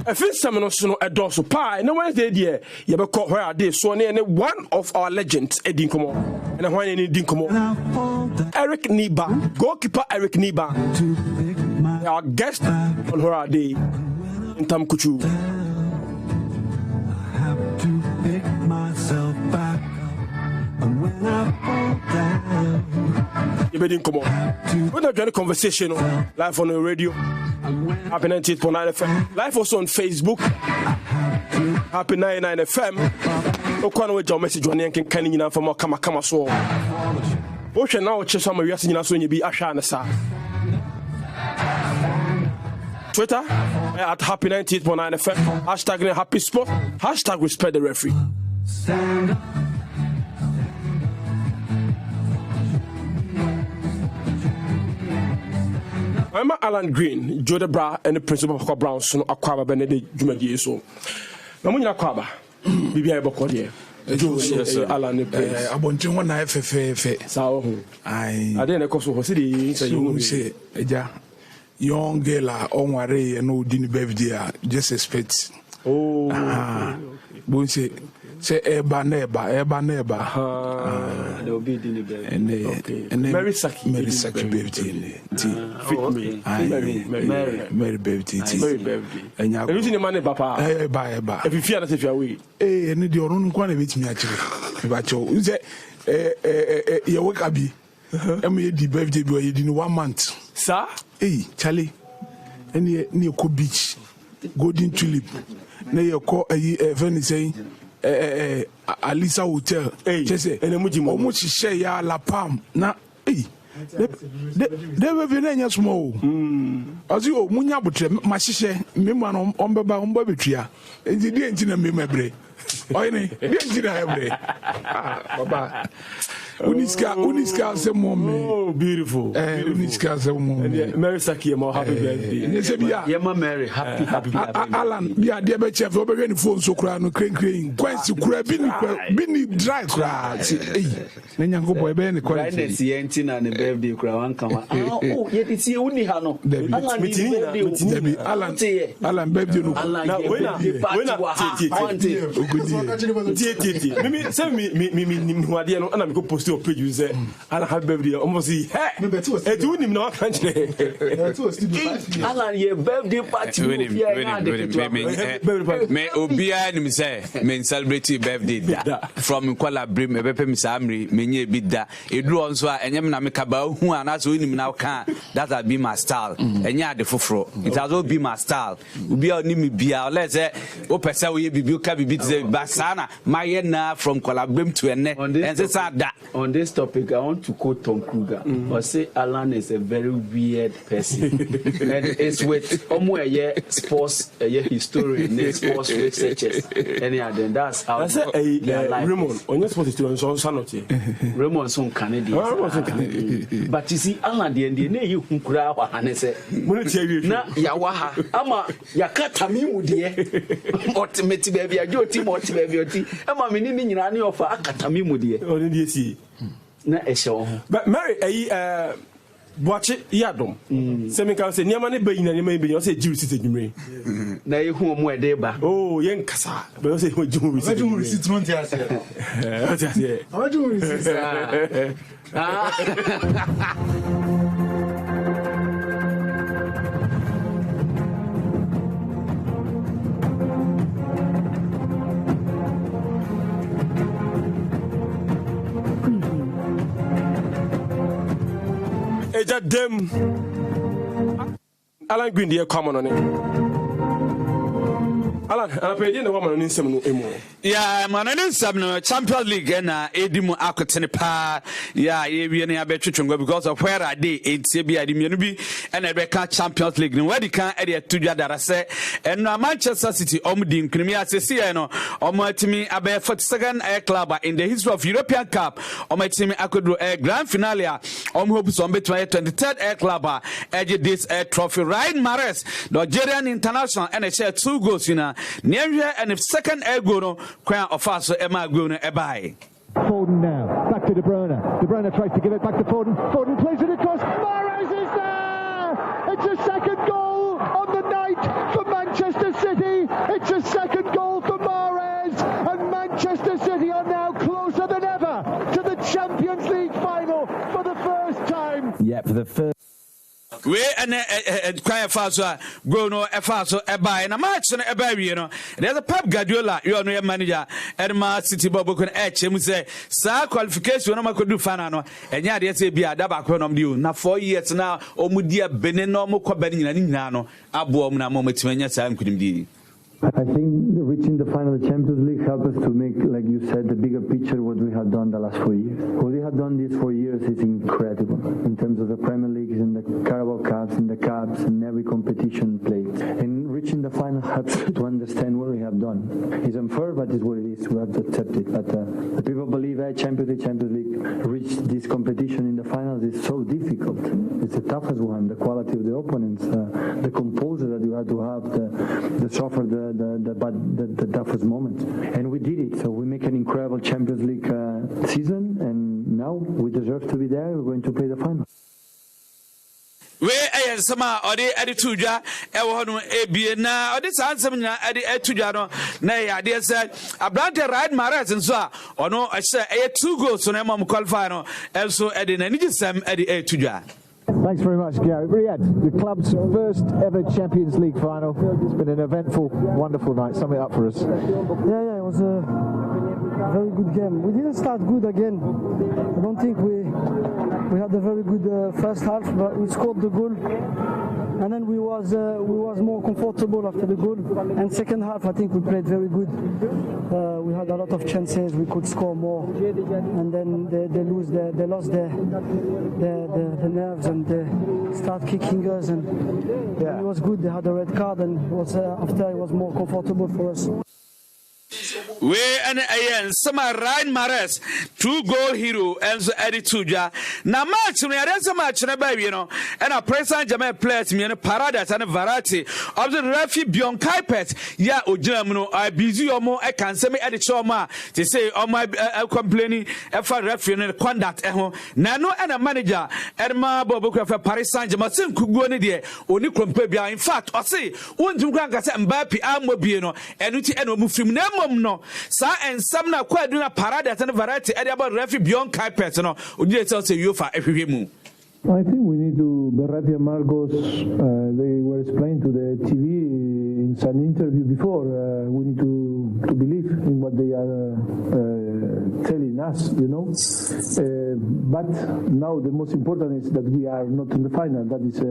I think some of no a dorsal pie. No Wednesday, dear. You ever caught where I did so near one of our legends, Eddie Como, and I want any Dinkomo. Eric Niba, goalkeeper Eric Niba, our guest on her day in Tam Kuchu. I have to pick myself back up, and when I fall down, you better come on. We're not doing a conversation live on the radio. Happy 98.9 FM. Live also on Facebook. Happy 99 FM. No one with your message on yanking canning enough for more kama so. Ocean now, just some of you asking us when you be Ashana Sa. Twitter at Happy 98.9 FM. Hashtag Happy Sport. Hashtag Respect the Referee. stand up. I'm Alan Green, Joe Debra, and the principal of Brown, so Aquaba Benedict Jumadi. So, Namunia Quaba, Bibia Bocodia. Alan, I want you one FFF. So, I didn't go to City, so you say, young girl, on worry, and no dinner birthday, just expect. Oh, won't say Eba neighbor. They'll be dinner birthday. And Mary Saki birthday. Mary birthday. And you're using the money, Papa. If you fear that if you're away, and your own one of it, me actually. But you say, you wake up, and we did birthday boy in 1 month. Sir? Hey, Charlie, and near Co Beach, Golden Tulip. Now you call a friend saying, Alisa Hotel. Just say, and almost share ya La Palm. Now, hey, they were very small. As you, Munya Butre, my sister, Miman on Baba on Babitria, and the engine and memory. Oine, Baba. Uniska some moment. Oh, beautiful. Uniska some moment. Mary Saki, more happy birthday. Yama Mary, happy. Alan, yeah, dear Betcha, over any phone so crown, crane, quench, Binny dry crowds. Then you go boy, Benny, quietness, the engine and the birthday crown come. Oh, yet it's you only Hano. Alan, baby, send me, and I'm going to post your page. You say, I have birthday almost see. Hey, do him no country. Alan, your birthday party. Me Obia and me say, men celebrate birthday from Kuala Brim, a Bepe Samri, Menye Bida, a drew on so and Yamna Mekaba, who are not winning now can. That will be my style. And ya the fufro. It has all be my style. Ubia Nimi Bia, let's say, Opesa, we be Buka be Basana, Mayena from Kuala Brim to a net. And that. On this topic, I want to quote Tom Kruger. But say Alan is a very weird person. And it's with almost sports, historian, sports researchers. And that's how their life. Raymond, on your sports historian, so sanity. Raymond son Canadian. But you see, Alan, the Indian, you can cry and say, na Yawaha, Ama Yakatami Mudie, ultimate baby, your team, baby, Ama meaning in any of Akatami Mudie. Na esho but Mary watch it yadom say can say niam na bayin na niam bayin o say jiru site dwumre na ye hu omo ede ba oh yen kasa but o say jiru receipt no tia say jiru receipt Eja dem Alan Green dey come on it. Alan, I pay the woman on insem no emo. Yeah, man, insem no Champions League na edimu akotene pa. Yeah, ye na abetwetwengo because of where I dey entie bi adimienu bi and Rebecca Champions League. No where the can area tudwa dara se and Manchester City di nkrimi asese no atimi abe 42nd club in the history of European Cup. Atimi akodo grand finale hope so between 23rd club this trophy. Ryan Mahrez, the Nigerian international, and share 2 goals in Nigeria and if second goal no crown of us Emma goal no ebai. Foden now, back to De Bruyne. De Bruyne tries to give it back to Foden. Foden plays it across. Mahrez is there! It's a second goal on the night for Manchester City. the first. We and quiet faster go no faster by na match no eba wie no there's a Pep Guardiola you know your manager Edma City Bobo kun mu say sa qualification no makodu final no enya de say bia da ba ko no mdi na 4 years na omudia Benin no mo ko Benin nyina no abo na mo matimanya sa nkudimdi. I think reaching the final of the Champions League helped us to make, like you said, the bigger picture what we had done the last 4 years. What we had done these 4 years is incredible in terms of the Premier League, in the Carabao Cups, in the Cups, in every competition played. And reaching the final helps to understand what we have done. It's unfair, but it's what it is. We have to accept it. But the people believe that Champions League reach this competition in the finals is so difficult. It's the toughest one. The quality of the opponents, the composure that you have to have, the suffer the toughest moment, and we did it. So we make an incredible Champions League season, and now we deserve to be there. We're going to play the final. We sama odi tuja e wo no ebie na odi sansem nya edi tuja no na ya de se Abrante Riyad Mahrez nso a ono ehye 2 goals so na mom qualify no also edi na nigisem edi tuja. Thanks very much, Gary. Riyad, the club's first ever Champions League final. It's been an eventful, wonderful night. Sum it up for us. Yeah, it was a very good game. We didn't start good again. I don't think we had a very good first half, but we scored the goal. And then we was more comfortable after the goal. And second half, I think we played very good. We had a lot of chances. We could score more. And then they lost their nerves and they start kicking us. And it was good. They had a red card, and after it was more comfortable for us. We and ayen sama Riyad Mahrez 2-goal hero and so Eddie Tuja na match we are some match na ba we no and a present German players me Paradise and variety of the referee Bjorn Kuipers ya ogina mu no I busy omo e kan se me Eddie Choma to say on my complaining e for referee no conduct e ho na no and a manager Edma Bobo for Paris Saint-Germain sin kuguo ne de oni krompa bia in fact o say wontum kan ka se Mbappe amobie no enuti eno mu frim na no sa and some na kwaduna Paradise and variety area about referee Bjorn Kuipers no oje tell say UEFA ehwehwe mu. I think we need to Berratti and Marcos they were explained to the TV in some interview before we need to believe in what they are telling us, you know, but now the most important is that we are not in the final. That is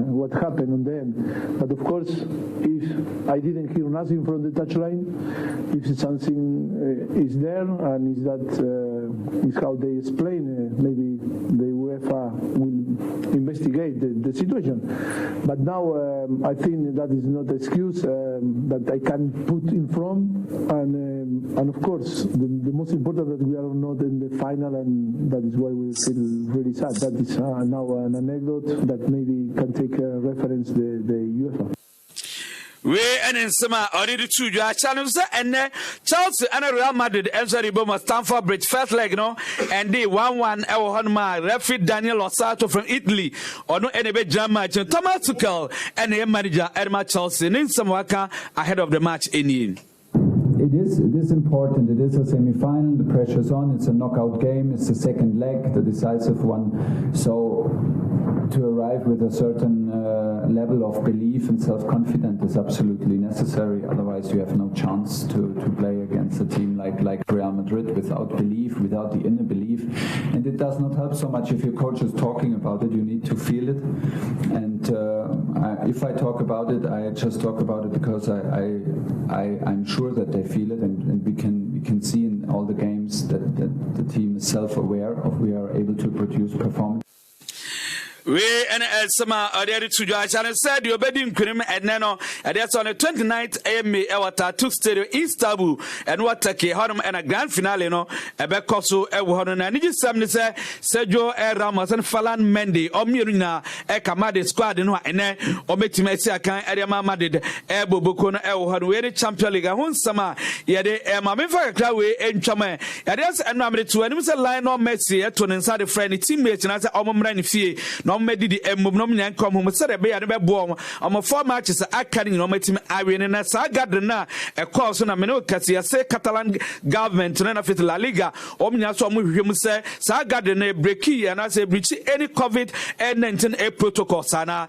what happened on the end. But of course, if I didn't hear nothing from the touchline, if something is there and is that is how they explain, maybe the UEFA will investigate the situation. But now I think that is not an excuse that I can put in front, and of course the most important that we are not in the final, and that is why we feel really sad. That is now an anecdote that maybe can take reference the UEFA. We and in summer already to your channel and Chelsea and Real Madrid and sorry Boma Stamford Bridge first leg no and they 1-1 Honma referee Daniel Osato from Italy or no any drama Thomas Tuchel and the manager Edma Chelsea in some waka ahead of the match in. It is important. It is a semi-final. The pressure's on. It's a knockout game. It's the second leg, the decisive one. So to arrive with a certain level of belief and self-confidence is absolutely necessary. Otherwise, you have no chance to play against a team like Real Madrid without belief, without the inner belief. And it does not help so much if your coach is talking about it. You need to feel it. And if I talk about it, I just talk about it because I'm sure that they feel it, and we can see in all the games that the team is self-aware of. We are able to produce performance. We and Sama are there to your channel said your bedding cream and nano and that's on the 29th AMA Ewata Tuk Stadium Istanbul and what take Honum and a grand finale no Ebekoso Ewohon and Niji Samni say Sergio Ramos and Falan Mendy or Mirina Ekamade squad no ene or Metimesi Akan Ediama Madrid Ebo Bokono Ewohon we the Champion League Hun Sama Yade Mamifa Clawe and Chama Yades and Mamre to and Mr. Lionel Messi to inside the friendly teammates and I said Omomran Fee no na ɔmmɛdi di mmom na ɔmnya nkɔm ho sɛ be ya ne bɛboɔ ɔmo 4 matches aka ne nyina ɔmatimi awie na saa gathering na ɛkɔɔ so na mene okasi ase Catalan government na fit La Liga ɔmnya so ɔmo hwehwɛ mu sɛ saa gathering na breaki and as a breach any COVID-19 protocol sana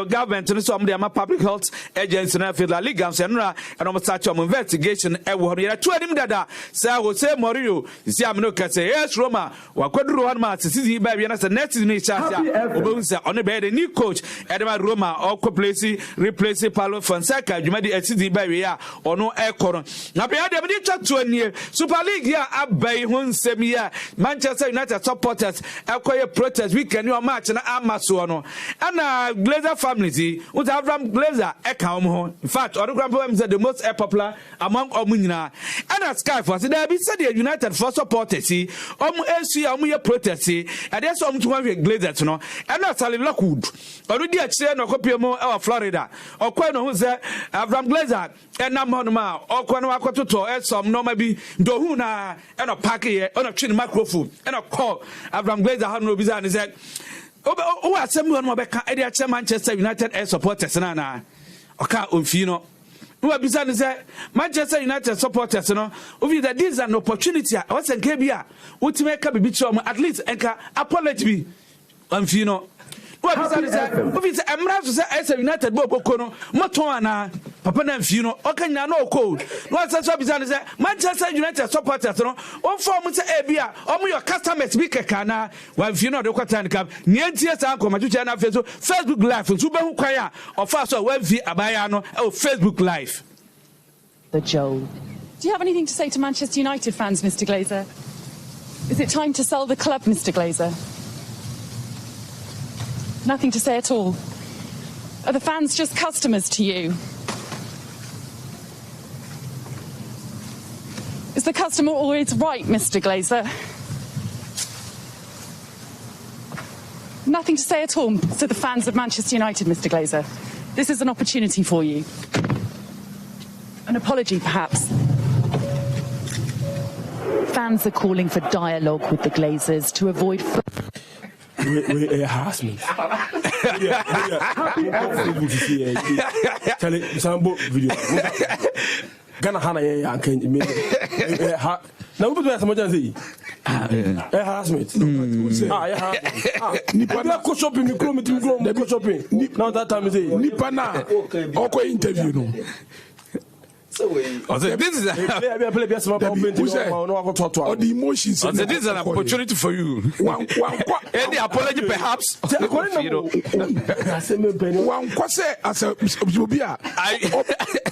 government no so ɔmo de ama public health agency na fit La Liga so no and ɔmo start ɔmo investigation ɛwɔ hɔ yɛ to anim dada sɛ Jose Mourinho si amene okasi yes Roma wakwaduru hɔ ma sisi ba wie na sɛ next ni chance obo nsa ɔne bɛyɛ the new coach Edema Roma ɔkɔ replace Paulo Fonseca dwumadi asidi ba wie a ɔno ɛkɔ no na bɛyɛ de mede twa to anie Super League ya abai ho nsɛm ya Manchester United supporters ɛkɔyɛ protest weekend or match na amaso no ana Glazer families with Abraham Glazer ɛka ho in fact ɔno grandpa is the most popular among ɔmo nyinaa ana Sky for say there be said the United for supporters ɔmo esu ya ɔmo yɛ protest ɛde so ɔmo to hwɛ Glazer no ɛna Sally Lockwood ɔno di akyire na ɔkɔpie mu ɛwɔ Florida ɔkɔ no ho sɛ Abraham Glazer ɛnam hɔ no ma ɔkɔ no akɔtotɔ ɛsɔm no ma bi ndohu na ɛna park yɛ ɔna twi ne microphone ɛna call Abraham Glazer hɔ no obiza ne sɛ o asɛm hɔ no bɛka ɛde akyɛ Manchester United supporters na ɔka omfi no obiza ne sɛ Manchester United supporters no obi that this is an opportunity a wɔsɛ nka bi a wotime ka bibi kyerɛ at least enka apology bi omfi no obi sɛ emra so sɛ United bo boko no moton ana papa na mfi no okanya na okɔ no asɛ so bisa ne sɛ Manchester United supporters no on form sɛ ebia omo your customers bi keka na wa mfi no de kwata ne kam nientie sa akɔ matwetwa na afɛ so Facebook live so be hu kwan a ɔfa so wa mfi abaya no Facebook live. The Joel. Do you have anything to say to Manchester United fans, Mr. Glazer? Is it time to sell the club, Mr. Glazer? Nothing to say at all. Are the fans just customers to you? Is the customer always right, Mr. Glazer? Nothing to say at all to the fans of Manchester United, Mr. Glazer. This is an opportunity for you. An apology, perhaps. Fans are calling for dialogue with the Glazers to avoid... harassment. Sambo video. Gana hana ya anken me. Na ubu ya samoja nzi. Harassment. Nipa na ko shopping mikro mitimikro na ko shopping. Now that time say nipa na oko interview no. This is the emotions. This is an opportunity for you. Any apology, perhaps. One kwase as a obia.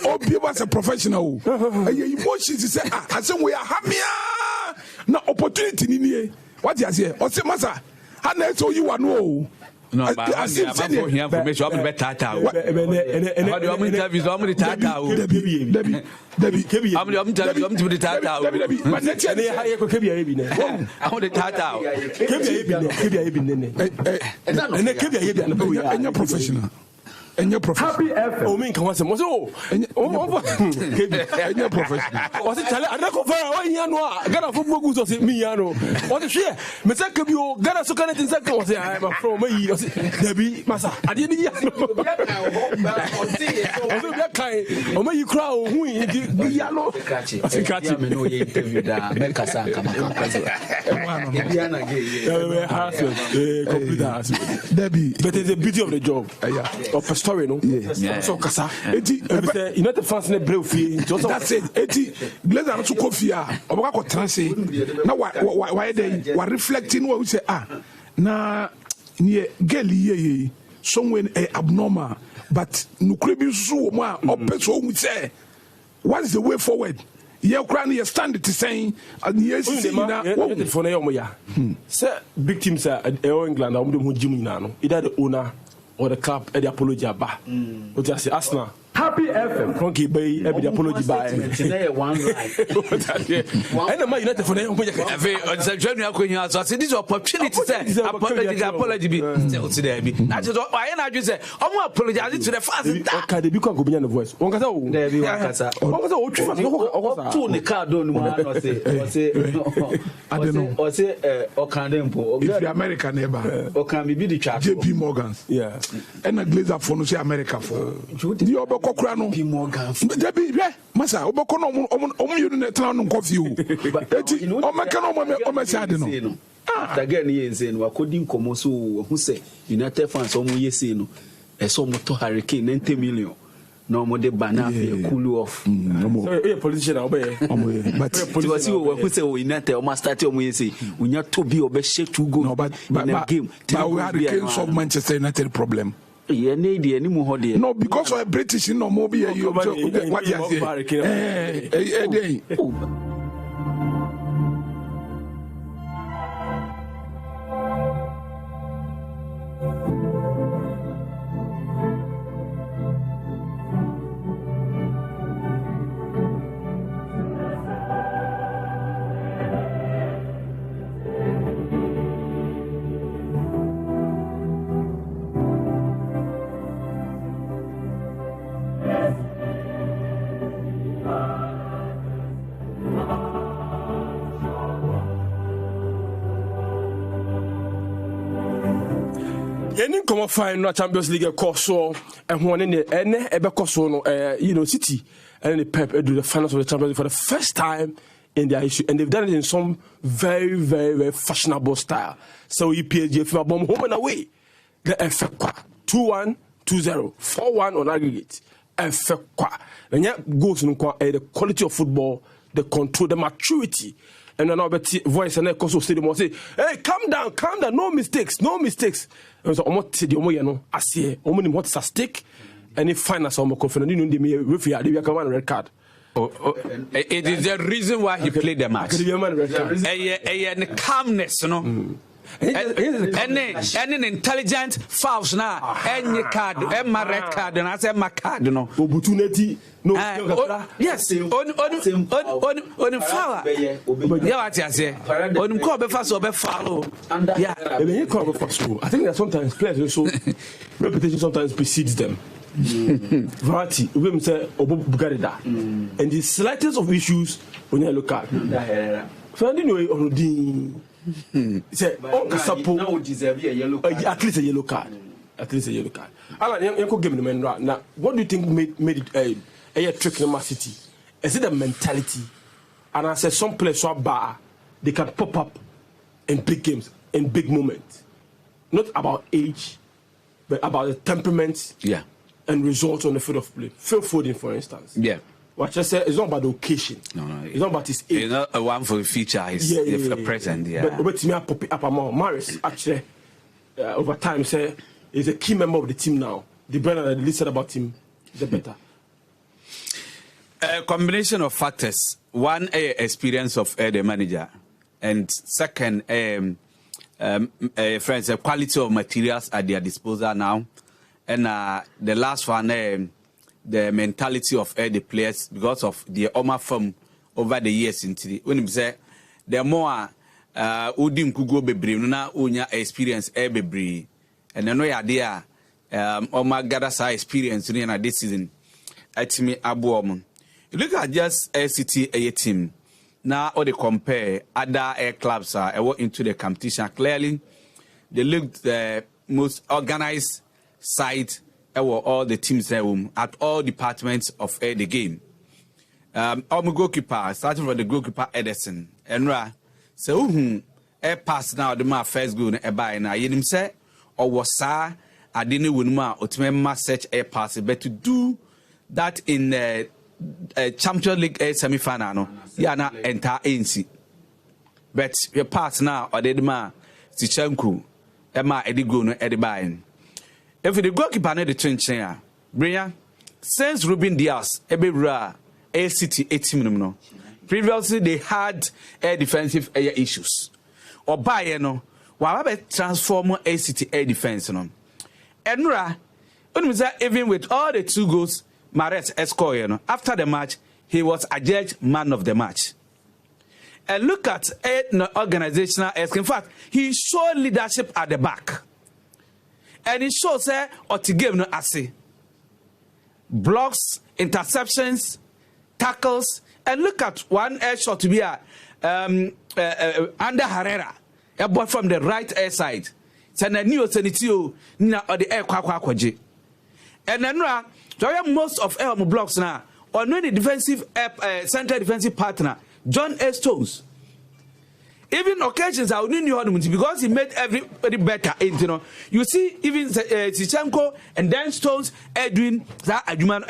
Obia was a professional. Emotions is as we are happy. No opportunity in here. What you say? O say masa. How so you are no. No, but I see information. I'm better tata. I'm interviews. I'm the tata. Debbie. I'm the tata. I'm the tata. And you're professional. And you're professional. Oh, me can say, oh, and you're professional. Was it? I don't know. I got a football goose or me. What is she? Mr. You got a second in second. I'm from me. Debbie, Massa. I didn't hear. Oh, may you cry? Who is yellow? I think I know you interviewed America. Debbie, but it's the beauty of the job. Story no so kasa eti United fans ne brave fie that's it eti Glazer no so kofia obaka ko transe na why dey wa reflecting what we say na nie girl ye somewhere abnormal but nukure bi so mo a opeso mu say what's the way forward ye kra na ye stand to saying yes na what for na yo mo ya say big teams England na mo dem ho jim na no either the owner or the club the apology aba what you say Arsenal Happy FM. Funky Bay, every apology by. One life. And the Man United for them. So I said, this opportunity to apology. I just why not say, I'm going to apologize to the fans. Okay, they become Gobian voice. One can say, there be one casa. Two the car don't or say, or can if the American neighbor, or can be the chat. JP Morgan. Yeah. And a glazer for no say America for. The Obocrano. JP Morgan. Debbie, Massa, Obocono, you town coffee. Omacano, Again, yes, and what couldn't come so who say United fans almost yes, no, a so much hurricane 90 million. No more the banner cool off. So a politician obey. But who say United or start we say we not to be obey to go but game. We had the case of Manchester United problem. No, because of British no more be you what you say. Any come find no Champions League course and one in the ebe course no City and the Pep do the finals of the Champions League for the first time in their issue, and they've done it in some very, very, very fashionable style. So PSG from bomb home and away. The effect 2-1, 2-0, 4-1 on aggregate. Effect and yet goes in the quality of football, the control, the maturity. And then our voice and echo stadium will say, hey, calm down, no mistakes. And so almost the omo I say, omo what's a stick, and if find us almost confident, you know, the referee, they come on a red card. It is the reason why he played the match. And calmness, you know. Any intelligent fouls now, any card, my red card, and I say my card, you know. Opportunity, no. Yes, on foul. Yeah, what I say. On call be fast or be follow. Yeah, I think that sometimes players also reputation sometimes precedes them. Variety, we say Obugarida, and the slightest of issues when you look at. So anyway, already. Say, oh, deserve a yellow card. At least a yellow card. Now, what do you think made it a trick in my city? Is it a mentality? And I said, some players so bad, they can pop up in big games, in big moments. Not about age, but about the temperament and results on the field of play. Phil Foden, for instance. Yeah. What I said, it's not about the occasion. No. It's not about his age. It's not a one for the future. It's a present. Yeah. But me pop it up more. Maris actually over time say is a key member of the team now. The brand that listed about him, the better. A combination of factors. One, experience of the manager, and second, friends, the quality of materials at their disposal now, and the last one. The mentality of the players because of the Oma form over the years into the when you say the more udim kugo bebre na unya experience bebre and no ya there Oma gather sa experience in this season atimi aboom. You look at just City a team now or they compare other clubs into the competition clearly they looked the most organized side all the teams at all departments of the game. Our goalkeeper, starting from the goalkeeper Ederson, and so a pass now the my first goal by now. You say or was I didn't win my ultimate such a pass, but to do that in the Champions League semi-final, na enter ANC. But your pass now or the ma Sichenku, Emma Edigo no Edibain. If the goalkeeper need the change here, Brian, since Ruben Diaz, Ebra, A City, 18 no. Previously, they had air defensive air issues. Or by while transform A City air defense no. Enra, even with all the 2 goals, Mahrez scored, you know, after the match, he was adjudged man of the match. And look at organizational aspect. In fact, he showed leadership at the back. And he shows what he gave no assay. Blocks, interceptions, tackles. And look at one air shot to be under Herrera, a boy from the right air side. And then the air kwakwaji. And then most of our blocks now, on the defensive central defensive partner, John A. Stones. Even occasions I wouldn't know because he made everybody better. You know, you see, even Zinchenko and then Stones doing that argument.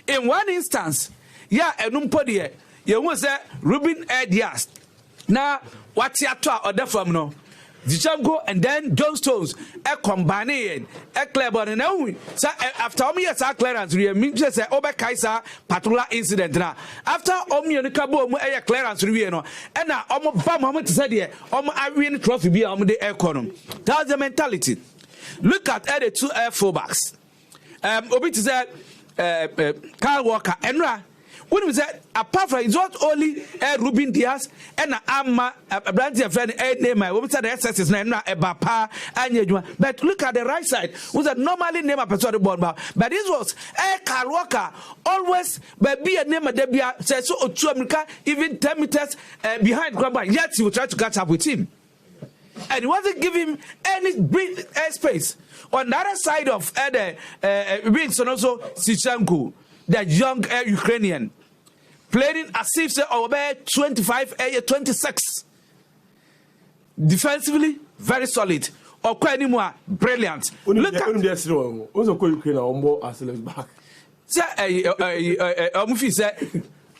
In one instance, yeah, and umpody, you was that Ruben Dias. Now, what's your talk or the from no? Zinchenko and then John Stones combine clever and now so after years clearance we mean just say Ober Kaiser particular incident now after Kabo clearance we no and now Bam said here win trophy be the economy. That's the mentality. Look at the two fullbacks. Obi said Kyle Walker and when we said apart from it's not only Ruben Dias and Amma brand friend name we said the SSS na Ebapa and but look at the right side was that normally name a person born but this was Kyle Walker always be a name Debia says so to America even 10 meters behind Grandma yet he will try to catch up with him and he wasn't giving him any breath space on the other side of the Winston also Zinchenko the young Ukrainian playing as if say over 25 26 defensively very solid or quite anymore brilliant. Look at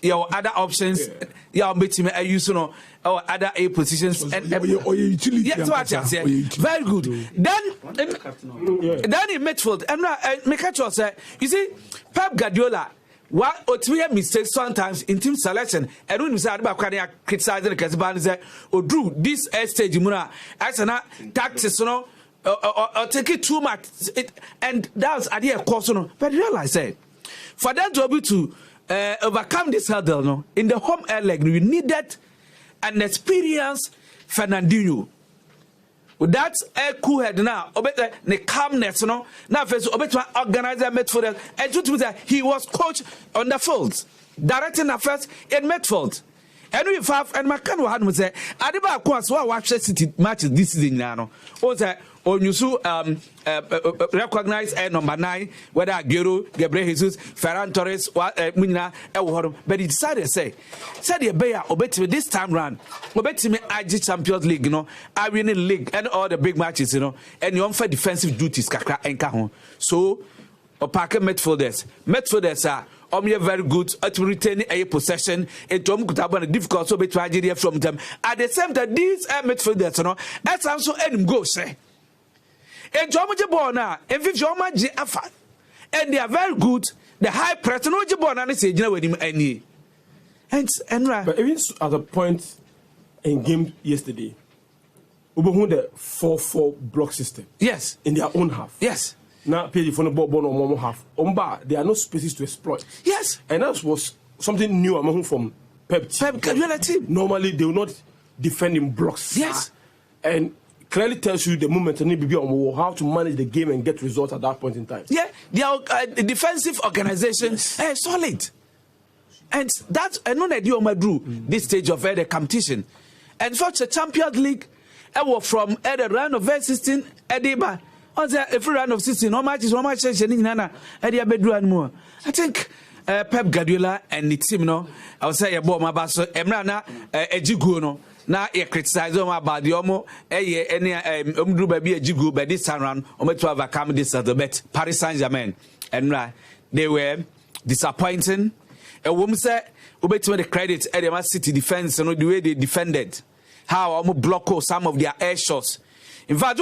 your other options your meeting use or other A positions and yes, very good. Then in midfield and make say you see Pep Guardiola what otimia mistakes sometimes in team selection and when you say about criticizing the Kasban say or drew this stage muna as an tactics no or take it too much and that's idea course no but realize that for them to be able to overcome this hurdle no in the home air leg we needed an experienced Fernandinho. With that cool head now, the calmness, no. Now, first, organizer midfield, and truth was that he was coach on the field, directing affairs in midfield. And we have and Macano had was say, Adiba Kwas, who watched City matches this season now. Was that on you recognize number 9, whether Aguero, Gabriel Jesus, Ferran Torres, Munina, but he decided to say the Bayer obey this time round, obey me IG Champions League, you know, I win the league and all the big matches, you know, and you offer defensive duties, Kakra and Kahon. So, Opaka midfielders are. Very good at retaining a possession. It could have been difficult so between Nigeria from them. At the same time, these midfielders, you know, that's also any go say. And Jomajabona, and Vijomaji Afa, and they are very good. The high press, no Jabona, and say, you know, with him any. And but even at a point in game yesterday, we won the 4-4 block system. Yes, in their own half. Yes. Now, pay for the ball on half. There are no spaces to exploit. Yes. And that was something new among from Pep team. Normally, they will not defend in blocks. Yes. And clearly tells you the moment how to manage the game and get results at that point in time. Yeah. The defensive organization is solid. And that's another idea of my drew this stage of the competition. And such a Champions League, from the round of 16, Ediba. If we round of 16, how much changing Nana? I think Pep Guardiola and the team, no, I would say about my basso, Emrana, Ejiguno. Now, you criticize about the Omo, any baby Ejigu, but this time round, to overcome this at the bet. Paris Saint-Germain, and they were disappointing. A woman said, to the credit at the City defense, and the way they defended, how almost block some of their air shots. In fact,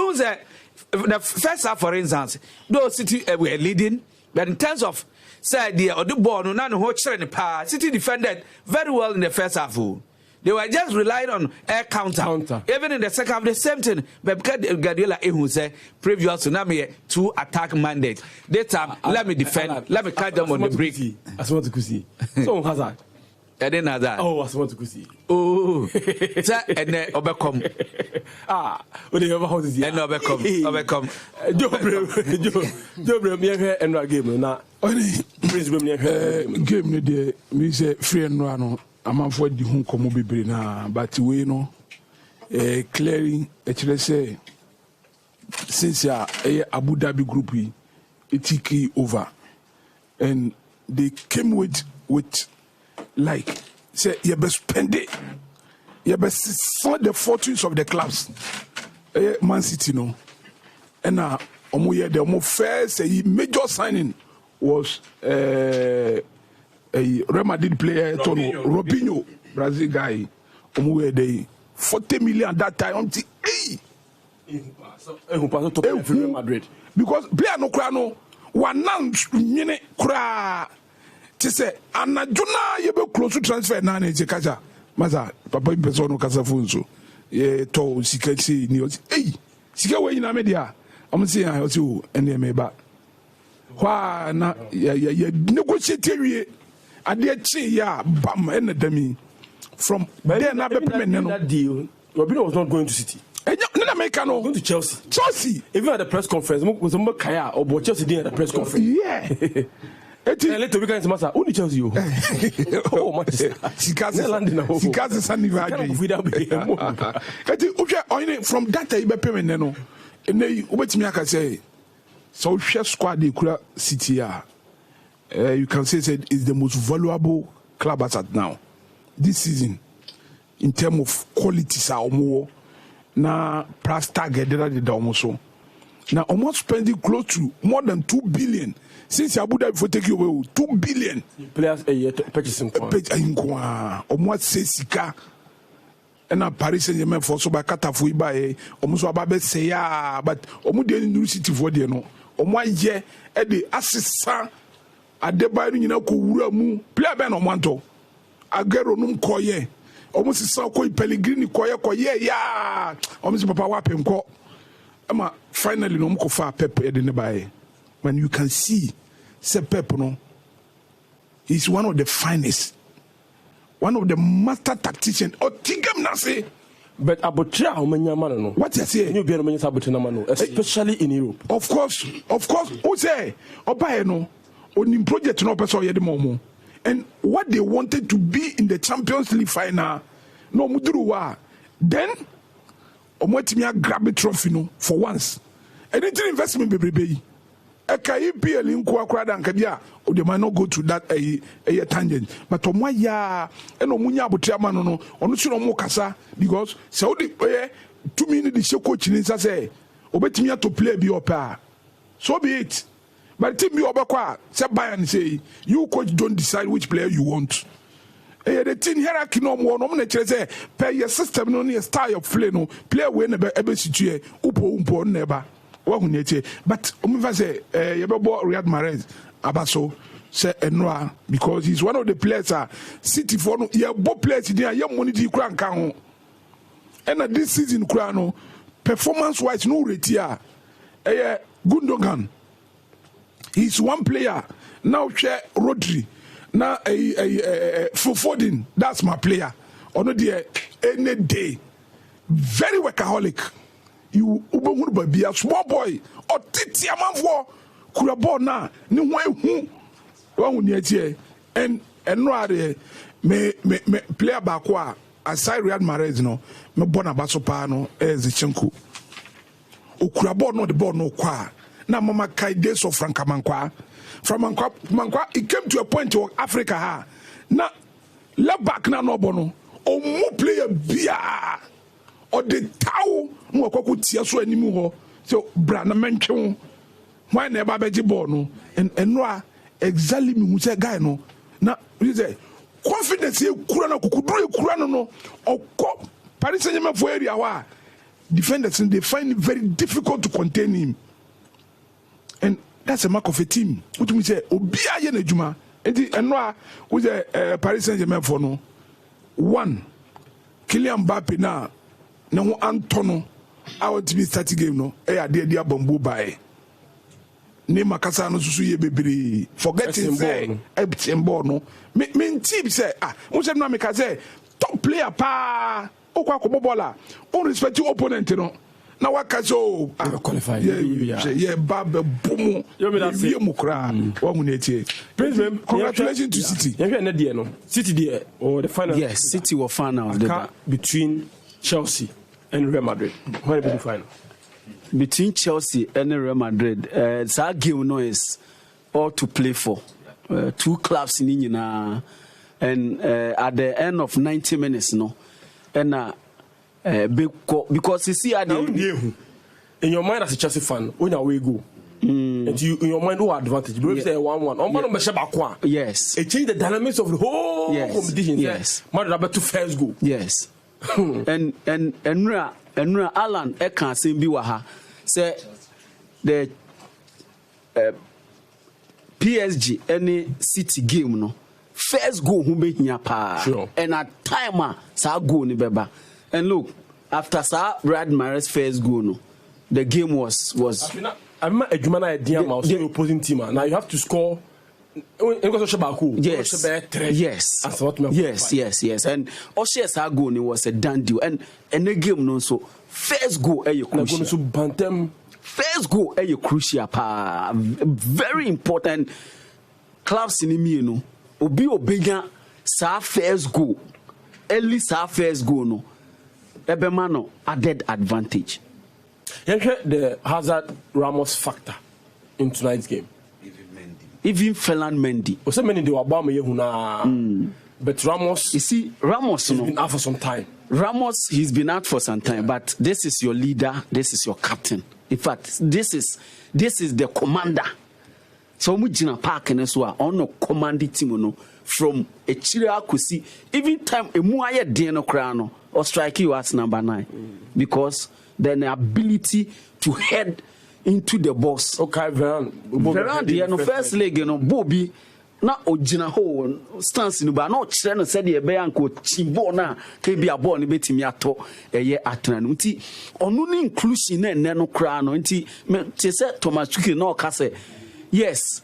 the first half, for instance, those City were leading, but in terms of say the ball, no City defended very well in the first half. They were just relying on air counter. Even in the second half, the same thing. But Guardiola who say previous tsunami 2 attack mandate. This time, let me defend. Let me catch them on the break. I want to see. So Hazard. I didn't know that. Oh, I want to see. Oh, sir, and then overcome. What do you ever see? And overcome. Joe, and our game now. Game the me say free and run. I'm for the home come be na, but we know clearing actually say since Abu Dhabi group it took over, and they came with like say you best spend it, you best spend the fortunes of the clubs. Man City no, and now the first major signing was a Real Madrid player Robinho, Brazil guy. They 40 million that time. Real Madrid because player no cry no one nan cry. She say, "Anajuna yebe close to transfer na ne kaja." Maza, papa impeso no kasa funso. Ye to sika si ni oti. Hey, sika we na media. Am say ya oti o ene meba. Kwa na ya negotiate wie. Ade chi ya bam ene dami. From there na be payment no. That deal, Robinho was not going to City. No America no. Going to Chelsea. Chelsea. Even at the press conference, was some Kaya or Chelsea did at the press conference. Yeah. Let me get master. Only tells you. Oh, my. Sikaze Sanivadi. From that time, payment no. And then ubetimi aka say, so share squad the Kura City. You can say it's the most valuable club as at now this season in terms of quality. Sa omo na price tag the almost now almost spending close to more than 2 billion. Since Abu Dhabi for taking away 2 billion players a year purchasing almost say sika and Paris Saint-Germain for so by Katafu by almost about say ya but almost university for the no almost year at the assistant at the by you know mu player ben on wanto agero num koye almost is so Pellegrini koye ya almost papa wapem ko ama finally no mko fa Pep edene by when you can see say Pep no he's one of the finest, one of the master tacticians or tingam na say but abotra omanyama no what you say you be no manyasa abotra no especially in Europe of course who say obaye no onim project no person yede mo and what they wanted to be in the Champions League final no muduru wa then omwetimi grab a trophy no for once and it's investment baby EPL in Kuakrada and Kabia, or they might not go to that a tangent. But Omaya and Omunya Butiamano, on Mokasa, because Saudi 2 minutes the coach in say, Obetimia to play be your pair. So be it. But team be Obaqua, say Bayern say, you coach don't decide which player you want. The team hierarchy no more, no say, pay your system, no near style of play, no player when ever situate, Upo never. But Umiva say Riyad Mahrez Abaso say Enra because he's one of the players City for no both players there young money di kran kan and this season kran performance wise no rate here Gundogan he's one player now share Rodri now Foden that's my player on the any day very workaholic. You be a small boy or titi amanfo kura ball na ni hu wan hu and no me player back wa aside Riyad Mahrez no me bona baso pa no Zinchenko okura ball no the ball no kwa na mama kai days of Frank Mankwa it came to a point of Africa ha na left back na no bono o mo player bia or the tau no akoko tia so animu ho so bra na mentwe why never beji ball no and no exactly me who say guy no na you say confidence e kura na kokuduru e kura no okọ Paris Saint-Germain for area wa defenders they find it very difficult to contain him and that's a mark of a team what we say obi aye na djuma enti no who say Paris Saint-Germain for no one Kylian Mbappe na ho Antono I want to be starting game no dia bambu bae ne makasa no susu ye bebre forgetting say everything ball no me team say mo say no me ka say top player pa okwa ko bola on respect your opponent no na waka so qualify yeah baba boom you mu kra wa mu netie congratulations to City na dia no City there or the final. Yes, City were final between Chelsea and Real Madrid. What will be the final? Between Chelsea and Real Madrid, that game no is all to play for. Two clubs in India, and at the end of 90 minutes, no, and because you see, in your mind as a Chelsea fan, when you go. And you, in your mind, what advantage? You say 1-1. Yes. It changed the dynamics of the whole competition. Yes. Madrid about to first go. Yes. and Alan Ekan Simbi Waha say the PSG any City game no first goal who make pa and at time sa goal ni beba and look after sa Riyad Mahrez first goal no the game was I'm a Jumana idea the opposing team now you have to score. Yes. And Oshia's goal was a done deal. And the game no so first goal crucial. First goal crucial pa very important clubs in the no. Obi obenya sa first goal. Early sa first goal no. Ebemano added advantage. The Hazard Ramos factor in tonight's game. Even Ferland Mendy. So many they were but Ramos, you see, Ramos has been out for some time. Ramos, he's been out for some time, but this is your leader, this is your captain. In fact, this is the commander. So Mujina Park and Eswa on no commanding team no from a Chiria Kusi, even time a Muaya Deno Crano or strike you as number 9. Because then the ability to head into the box. Okay, Varane, the first leg, Bobby, not Ojina Ho, stance in but not China said the Bayanko Chimbona, KB Abon, Betimiato, a year at Nanuti, or no inclusion and Nano Crano, and said Thomas Chuki no Casse. Yes.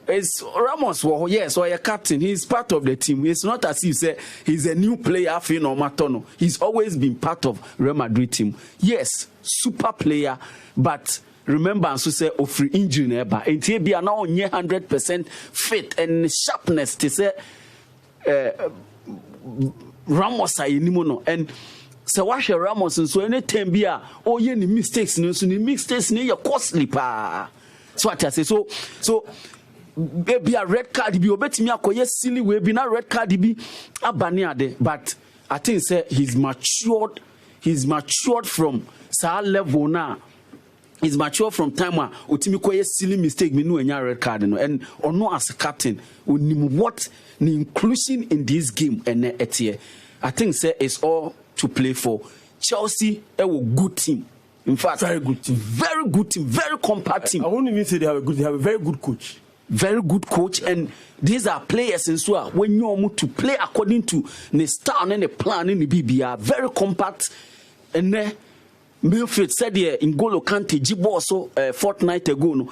It's Ramos, yes, or a captain. He's part of the team. It's not as if say he's a new player, Fino Matono. He's always been part of Real Madrid team. Yes, super player, but remember, so say of free injury never. And he be now 100% fit and sharpness to say Ramos I anymore. And so watch Ramos and so anytime be oh yeah, the mistakes, no, so the mistakes near costly pa. So what I say. So. Be a red card be obeti me akoye silly we be na red card be abaniade but I think say he's matured from sa level now. He's matured from time where utimi koye silly mistake me no enya red card no and ono as a captain unim what the inclusion in this game and etie I think say it's all to play for. Chelsea a good team. In fact, very good team, very compact team. I won't even say they have a very good coach. Very good coach, and these are players in so when you to play according to the style and the plan in the BBR, very compact. And then Milford said here in N'Golo Kante Jibo also fortnight ago, no,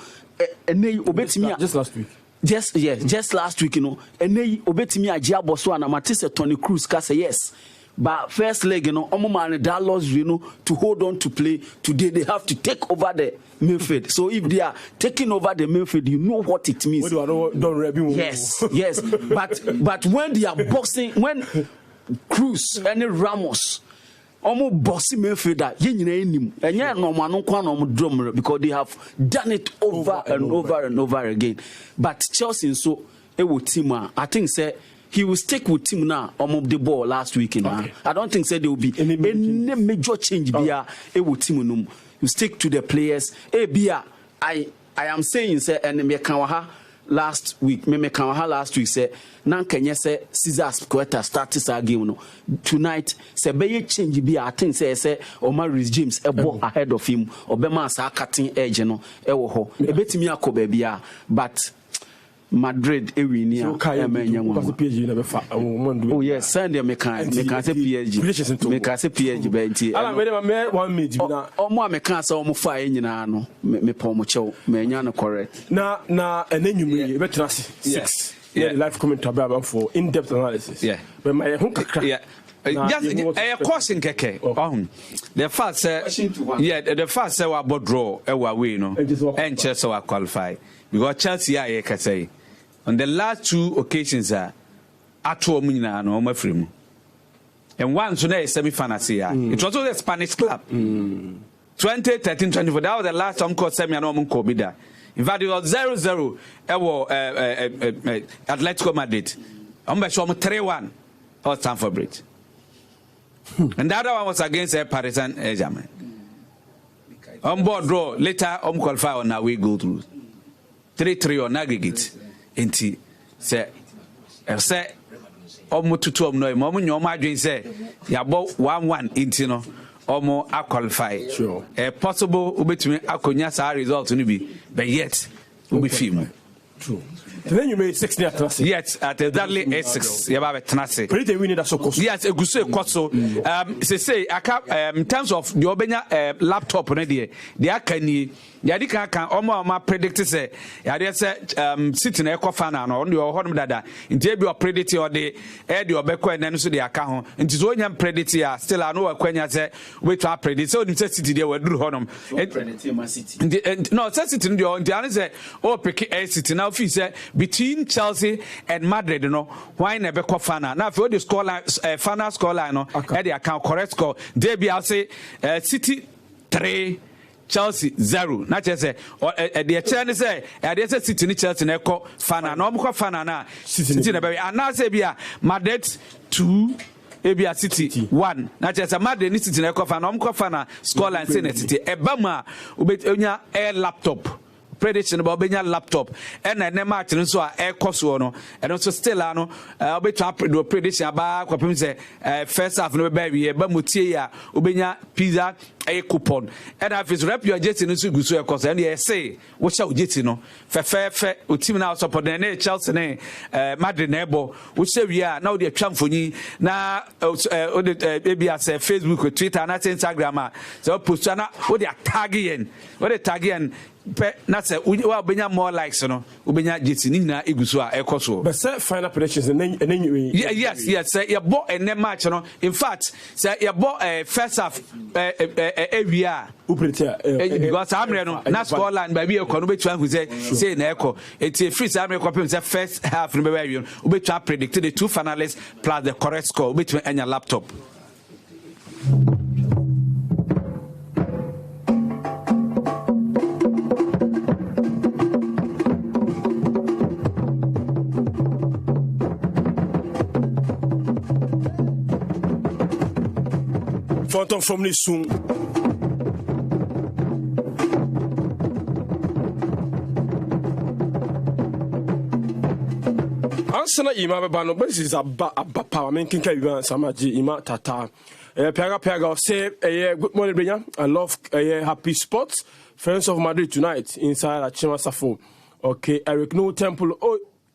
and then obeti just last week. Just last week, you know, and then obeti me a Jiabo so and Matisse Tony Cruz say yes. But first leg, you know, Omomane Dallas, you know, to hold on to play today, they have to take over the midfield. So if they are taking over the midfield, you know what it means. Yes. But when they are boxing, when Cruz and Ramos, almost bossy midfielder, and yeah, no man, drummer because they have done it over and over again. But Chelsea, so it will team. I think say. He will stick with team now on the ball last week. Okay. I don't think there will be any major change. It will team. You stick to the players. I am saying say and Mekawaha last week. Mekawaha last week say nan Kenya say Caesar's quarter started our game. No tonight say be change. I think say Omar Reece James ball ahead of him. Obema sa cutting edge no. Ewo ho. Ebetimi akobe but. Madrid ewinia oh yes Sunday meka say PSG benti ala me 1 minute na omo meka say omo fa nyina no me pa omo chew me nya no correct na enanyum betra 6 live comment about for in-depth analysis but my hu kakra just a caution keke the fact the fact say we draw e wa we no and Chelsea we qualify because Chelsea are can say on the last 2 occasions ato mu nyina no ma free mu and one so na semi final say it was also the Spanish club 2013-24 that was the last time called semi and no ko bida in fact it was 0-0 Atletico Madrid be show 3-1 or Stamford Bridge. And the other one was against Paris Saint-Germain. On board draw later qualify on away goal through 3-3 on aggregate. Enti say tutu no mo nyoma adwen say ya bo 1-1 enti no omo qualify. Sure. Possible ubetumi akonya sa result no bi but yet ubi film. True. Then you made 6 years. Yes, at exactly 6. You have a tenacity. Pretty winning that so cost. Yes, a good so. Say I can in terms of the Obenya laptop on the Akani. Yadika can almost predict say Yadi sitting a fan on your home dada. In Table predict or the air your Beco and then so the account. And to so young predict here still I know a Quenya say we try predict so necessity they were do honum. No, sensitive in the answer say oh pick a city now fee say between Chelsea and Madrid, you know, why never call Fana. Now, if you the score line, Fana score line, no, at the account correct score, they be I'll say City 3, Chelsea 0. Not just say, or the chance say, at the City Chelsea Neko Fana, no more Fana na City baby, and now say be Madrid 2. Ebia City 1. Not just a Madrid City Neko Fana, Fana score line City. Ebama ubet air laptop. Prediction about Benya laptop and then match and so air cost one and also still ano be to do prediction about kwapem say first half no baby ba mutie ya obenya pizza a coupon and if it's rep your jetty no so guso e cost and you say what shall jetty no fe o team now support na Chelsea na Madrid na ebo wo say we are now the twamfoni na maybe as Facebook or Twitter na Instagram so post na wo the tag na say we benya more likes no we benya jeti ni na eguso a ekoso but say final predictions and yes say you bought a match no in fact say you bought first half area because amre no na score line by be e no betu an say na eko eti free say amre ko say first half no be we betu predict the 2 finalists plus the correct score betu anya laptop. Phantom from this soon. Ansana ima bano, but this is a power making Samaji ima tata. Pega say good morning, Benya. I love happy sports. Friends of Madrid tonight inside at Chima Safo. Okay, Eric No Temple.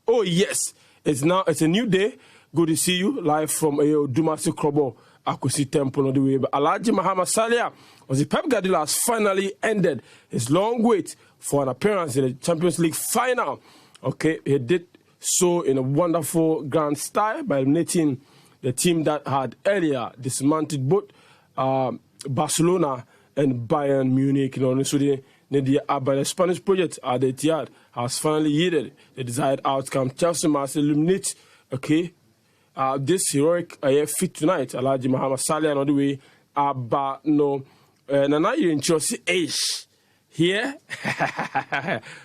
Oh yes, it's a new day. Good to see you live from Dumasi Krobo. Akusi Temple on the way. But Alhaji Muhammad Salah was the Pep Guardiola has finally ended his long wait for an appearance in the Champions League final. Okay, he did so in a wonderful grand style by eliminating the team that had earlier dismantled both Barcelona and Bayern Munich. You know, so the Spanish project at the Etihad has finally yielded the desired outcome. Chelsea must eliminate, okay, this heroic feat tonight. Alhaji Muhammad Salah on the way. But no, Nana, you're in Chelsea age here.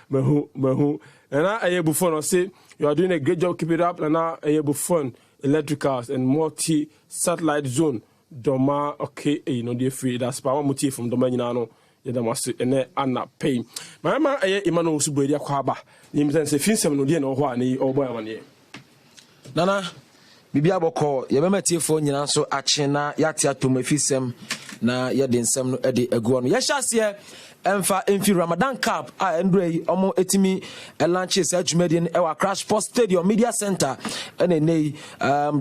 Mahu. Nana, Buffon, I say you are doing a great job. Keep it up. Nana, Buffon, electricals and multi-satellite zone. Doma, okay, you know, they're free. That's power motive from Doma, you know. Yedamasi ene ana pay. Mama Emmanuel Subudia Kwaba. You mean say Finsem no dey no ho ani obo amane. Nana bibia boko ye be matie fo nyina so ache na yate atom afisem na yɛde nsɛm no de agu no yɛhyɛ aseɛ ɛmfa ɛmfi Ramadan Cup a ɛndurɛ ɔmo etimi ɛlanche saa dwumadie no ɛwɔ Accra Sports Stadium Media Center ɛna ɛnɛ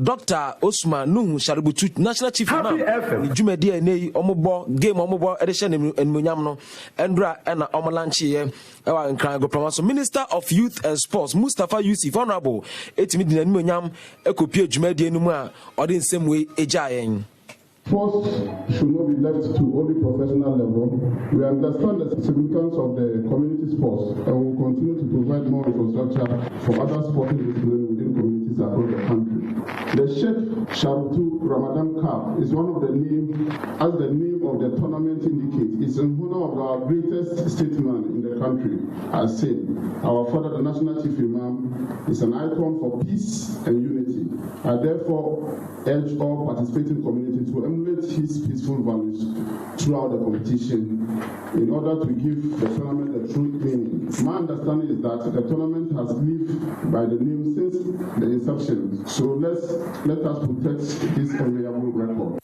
Dr. Osman Nuhu Shaributu National Chief Imam ne dwumadie ɛnɛ ɔmo bɔ game ɔmo bɔ ɛde hyɛ animuonyam no ɛndura ɛna ɔmo lanche yɛ ɛwɔ Nkran Goprama so Minister of Youth and Sports Mustafa Yusuf Honorable etimi di animuonyam ɛkɔpie dwumadie no mu a ɔde nsɛm wei ɛgya yɛn. Sports should not be left to only professional level. We understand the significance of the community sports and will continue to provide more infrastructure for other sporting disciplines within communities across the country. The Sheikh Shaributu Ramadan Cup is one of the names, as the name of the tournament indicates, is in honor of our greatest statesman in the country, as said. Our father, the National Chief Imam, is an icon for peace and unity. I therefore urge all participating communities to emulate his peaceful values throughout the competition in order to give the tournament a true meaning. My understanding is that the tournament has lived by the name since the inception. So let us protect this enviable record.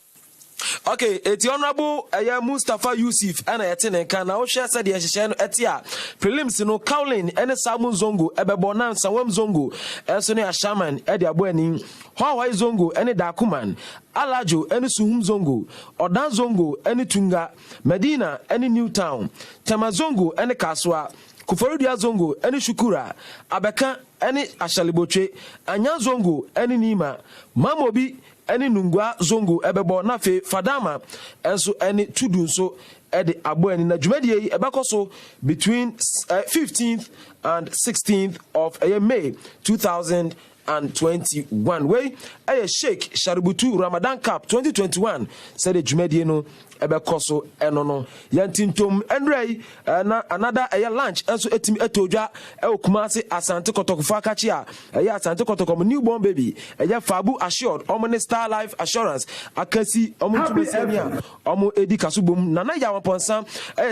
Okay, it's Honorable Mustafa Yusuf and Etinenka. Now, share said the Ashano Etia prelims no Kaulin and Samun Zongo, Ebebonan, Sawam Zongo, Elsone Shaman, Edia Buening, Hawaii Zongo, and Dakuman, Alajo, and Suhum Zongo, Odan Zongo, and Tunga, Medina, and Newtown, Tamazongo, and Kaswa, Kufarudia Zongo, and Shukura, Abeka, and Ashaliboche, Anya Zongo, and Nima, Mamobi. Any Nungwa Zongo Ebebo Nafe Fadama and so any Tudun so at the Abu and in the Jumedi Ebakoso between 15th and 16th of May 2021. Way a Sheikh Shaributu Ramadan Cup 2021 said the Jumediano Ebakoso enono yantintom Andre na another a lunch also etim etoja Kumasi Asante Kotoko Fakachia Asante Kotoko newborn baby Fabu Assured Omni Star Life Assurance Akasi Omutumesenia Omu Edi Kasubum Nana Yawaponsa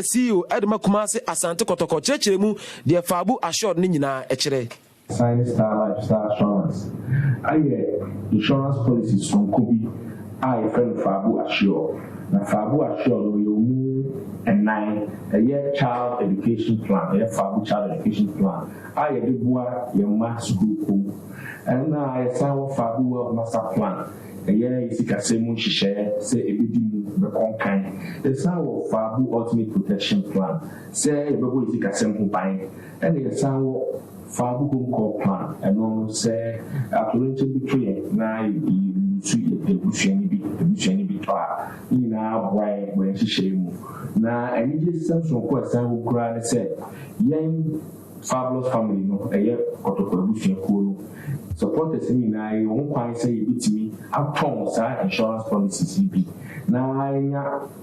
CEO Edma Kumasi Asante Kotoko Chechemu de Fabu Assured Nina Echere Sign Star Life Star Assurance insurance policies from Kobe I friend Fabu Assured na Fabu Assured we mu and a year child education plan, a Fabu child education plan. I did boa your mass group and now I saw Fabu master plan. A year is a same share, say a bit the concan. The sound of Fabu ultimate protection plan, say a babu is a simple buying, and the sound Fabu home call plan, and no say a to betray now you. Now, why when she shame now, and it is some question who cried and said, young fabulous family, no, a year or to supporters me now, you won't quite say it to me. I'm Thomas, insurance policies. Now, I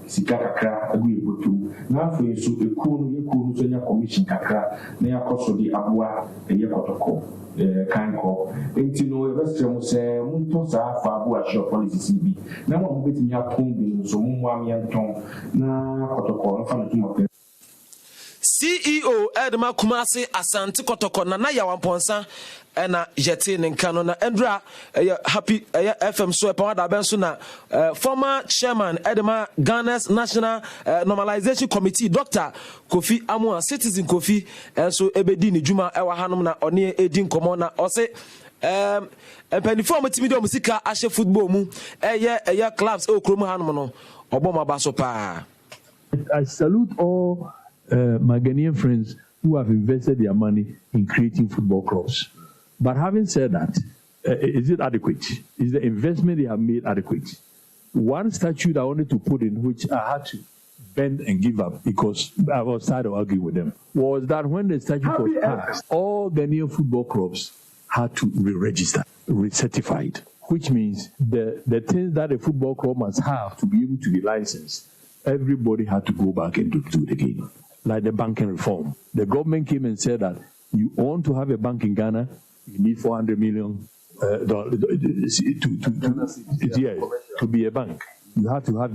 Sikaka agree with you. Now, for you, so a cool commission kakra, near cost of the Abua, a year protocol. Kind call. Until no investor say, Muntos are Fabu Assured policies. Now, I'm waiting your home, so Mumwami and Tom, now protocol, from CEO Edma Kumasi Asante Kotoko Nana Yawaponsa ena Jete Nkano na Endra happy FM so epa da benso na former chairman Edma Ghana's National Normalization Committee Dr. Kofi Amua Citizen Kofi enso ebedi ni juma ewa hanom na one edi nkomo na ose empanifo motimi de musika ahye football mu eye clubs e okrom hanom no oboma baso pa. I salute all my Ghanaian friends who have invested their money in creating football clubs. But having said that, is it adequate? Is the investment they have made adequate? One statute I wanted to put in, which I had to bend and give up because I was tired of arguing with them, was that when the statute was passed, all Ghanaian football clubs had to re-register, recertified, which means the things that a football club must have to be able to be licensed, everybody had to go back and do it again. Like the banking reform. The government came and said that you want to have a bank in Ghana, you need $400 million to be a bank. You have to have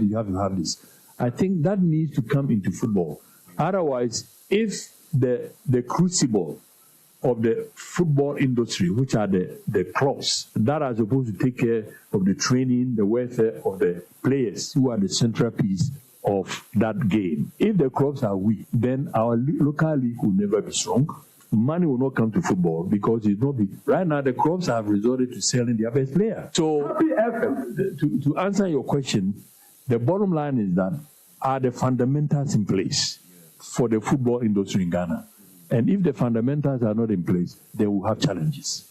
this. I think that needs to come into football. Otherwise, if the crucible of the football industry, which are the clubs that are supposed to take care of the training, the welfare of the players who are the central piece of that game. If the clubs are weak, then our local league will never be strong. Money will not come to football because it's not big. Right now, the clubs have resorted to selling their best player. So, to answer your question, the bottom line is that are the fundamentals in place for the football industry in Ghana? And if the fundamentals are not in place, they will have challenges.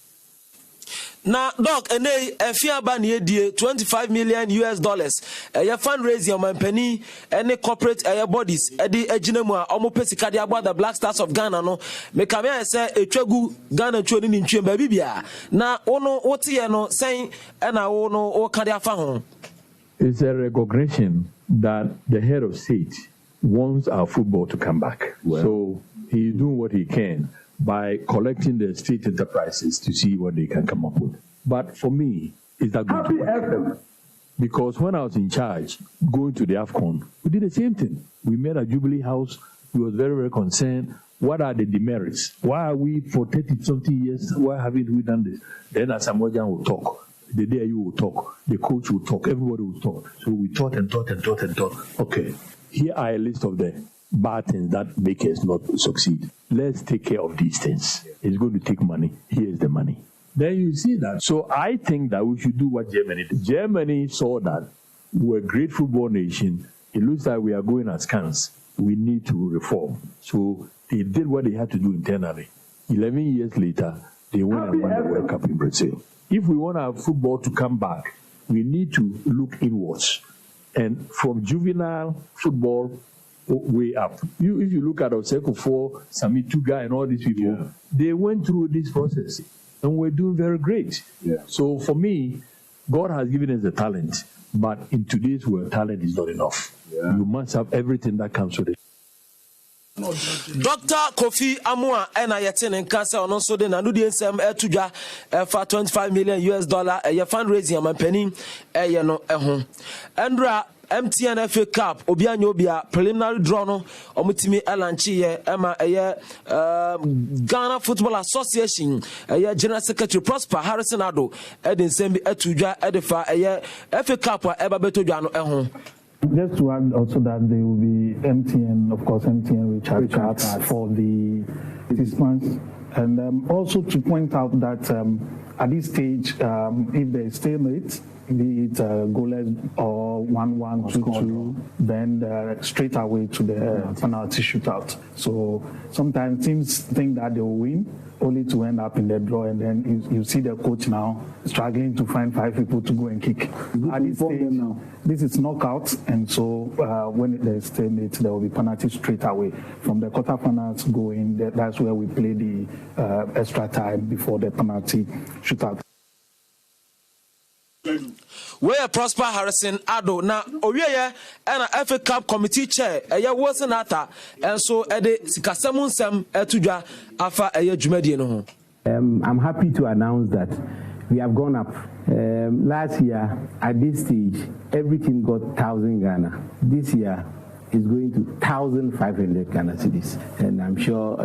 Now, Doc, and $25 million. A fundraising on penny, any corporate bodies, Eddie Ejinema, Omopesicadi about the Black Stars of Ghana. No, Mekame say a Tregu Ghana training in Chimbabibia. Now, Ono Otiano saying, and I know O Kadiafahon. It's a recognition that the head of state wants our football to come back. Well, so he's doing what he can by collecting the state enterprises to see what they can come up with. But for me, it's that going to work. Because when I was in charge, going to the AFCON, we did the same thing. We met at Jubilee House. We were very, very concerned. What are the demerits? Why are we, for 30-something years, why haven't we done this? Then Asamoah will talk. The day you will talk. The coach will talk. Everybody will talk. So we thought and thought and thought and thought. Okay, here are a list of the bad things that make us not succeed. Let's take care of these things. It's going to take money. Here's the money. Then you see that. So I think that we should do what Germany did. Germany saw that we're a great football nation. It looks like we are going askance. We need to reform. So they did what they had to do internally. 11 years later, they went and won the World Cup in Brazil. If we want our football to come back, we need to look inwards. And from juvenile football way up. If you look at Oseko 4, Sami Tuga, and all these people, they went through this process. And we're doing very great. Yeah. So for me, God has given us the talent. But in today's world, talent is not enough. Yeah. You must have everything that comes with it. Dr. Kofi Amua and I attend cancer on also the Nanudian Tuja for $25 million a fundraising and penny a no home. Andra MTN FA Cup Obianyobia preliminary draw no omutimi elanchi ema Ghana Football Association General Secretary Prosper Harrison Ado edin sembi etudwa edifa FA Cup eba betodwa no ehon. Just to add also that there will be MTN, of course, MTN recharge cards for the 6 months. And also to point out that at this stage, if there is stalemate, be it goalless or 1-1, 2-2, then straight away to the penalty shootout. So sometimes teams think that they will win, only to end up in the draw, and then you see the coach now struggling to find 5 people to go and kick. At this stage, now, this is knockout, and so when there's stalemate, there will be penalty straight away. From the quarterfinals going, that's where we play the extra time before the penalty shootout. Where Prosper Harrison Ado na Owieye and FA Cup committee chair Wilson Atta, and so Ede Sikasemun Sem Etudwa afa Jumedi no. I'm happy to announce that we have gone up. Last year at this stage everything got 1,000 Ghana. This year is going to 1,500 Ghana cedis, and I'm sure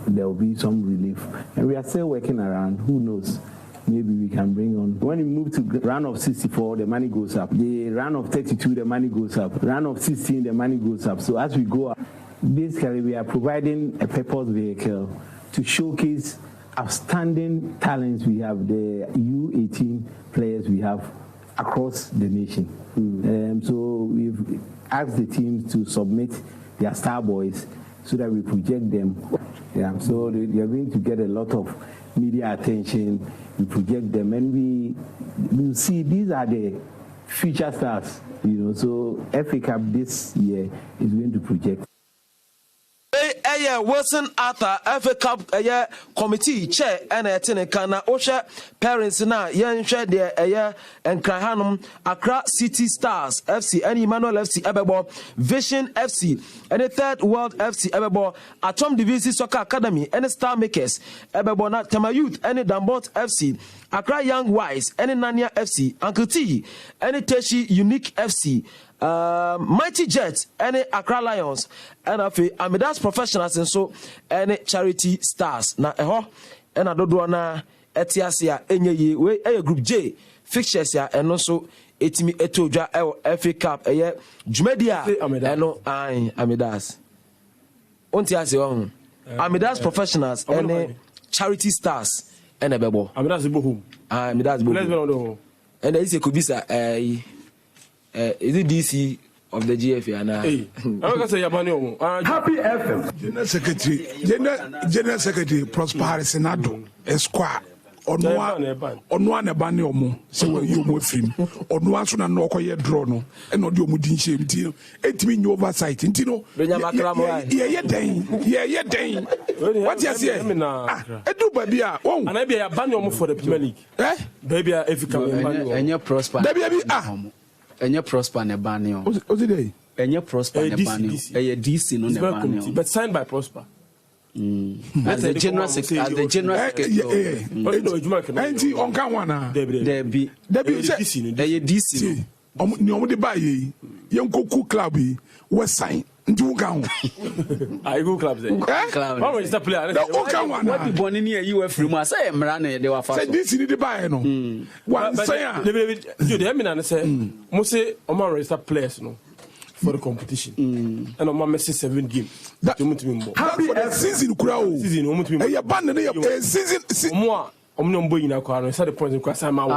there will be some relief. And we are still working around. Who knows? Maybe we can bring on. When we move to round of 64, the money goes up. The round of 32, the money goes up. Round of 16, the money goes up. So as we go up, basically we are providing a purpose vehicle to showcase outstanding talents we have, the U18 players we have across the nation. So we've asked the teams to submit their star boys so that we project them. Yeah, so they are going to get a lot of media attention. We project them, and we see these are the future stars, So FA Cup this year is going to project. Wilson Arthur FA Cup committee chair and Kana Osha parents na share the and Krahanum Accra City Stars FC and Emmanuel FC Ebebo Vision FC and the Third World FC Ebebo Atom Division Soccer Academy and Star Makers Ebebo na Tema Youth and Dambot FC Accra Young Wise and Nanya FC Uncle T and Teshi Unique FC Mighty Jets and Accra Lions and Amidas Professionals and so and Charity Stars na and adodo na etiasia enye we group J fixtures ya and also etimi etodwa FA Cup Jumedia eno Amidas ontiase on Amidas Professionals and Charity Stars and ebebo Amidas bohum Amidas bohum and is Kubisa is it DC of the GFA and Happy FM General Secretary Prosper Senado Esquire Onwa ne bani omo se we yo mo film onwa so na no koye draw no e no de omo din shame ti etimi new oversight nti no ye den what you say edu ba bia won ana bia ya bani omo for the Premier League baby Africa enye Prosper enye Prosper ne bani o ozide enye Prosper ne bani eye DC no ne bani but signed by Prosper. As the general secretary, Anti on Kawana, Debbie, DC. No, the buy young Coco Club, West Sign, do go. I go clubs. What is the player? What the Bonini UF room? I say, Marane, they were fast. This is the buy, no. One say, you the Eminent say, Mose Omar is a place, no. For the competition, and on my message 7 games. That you happy season crowd. Season, season more. Boyina Kwano, the point in Kwasama.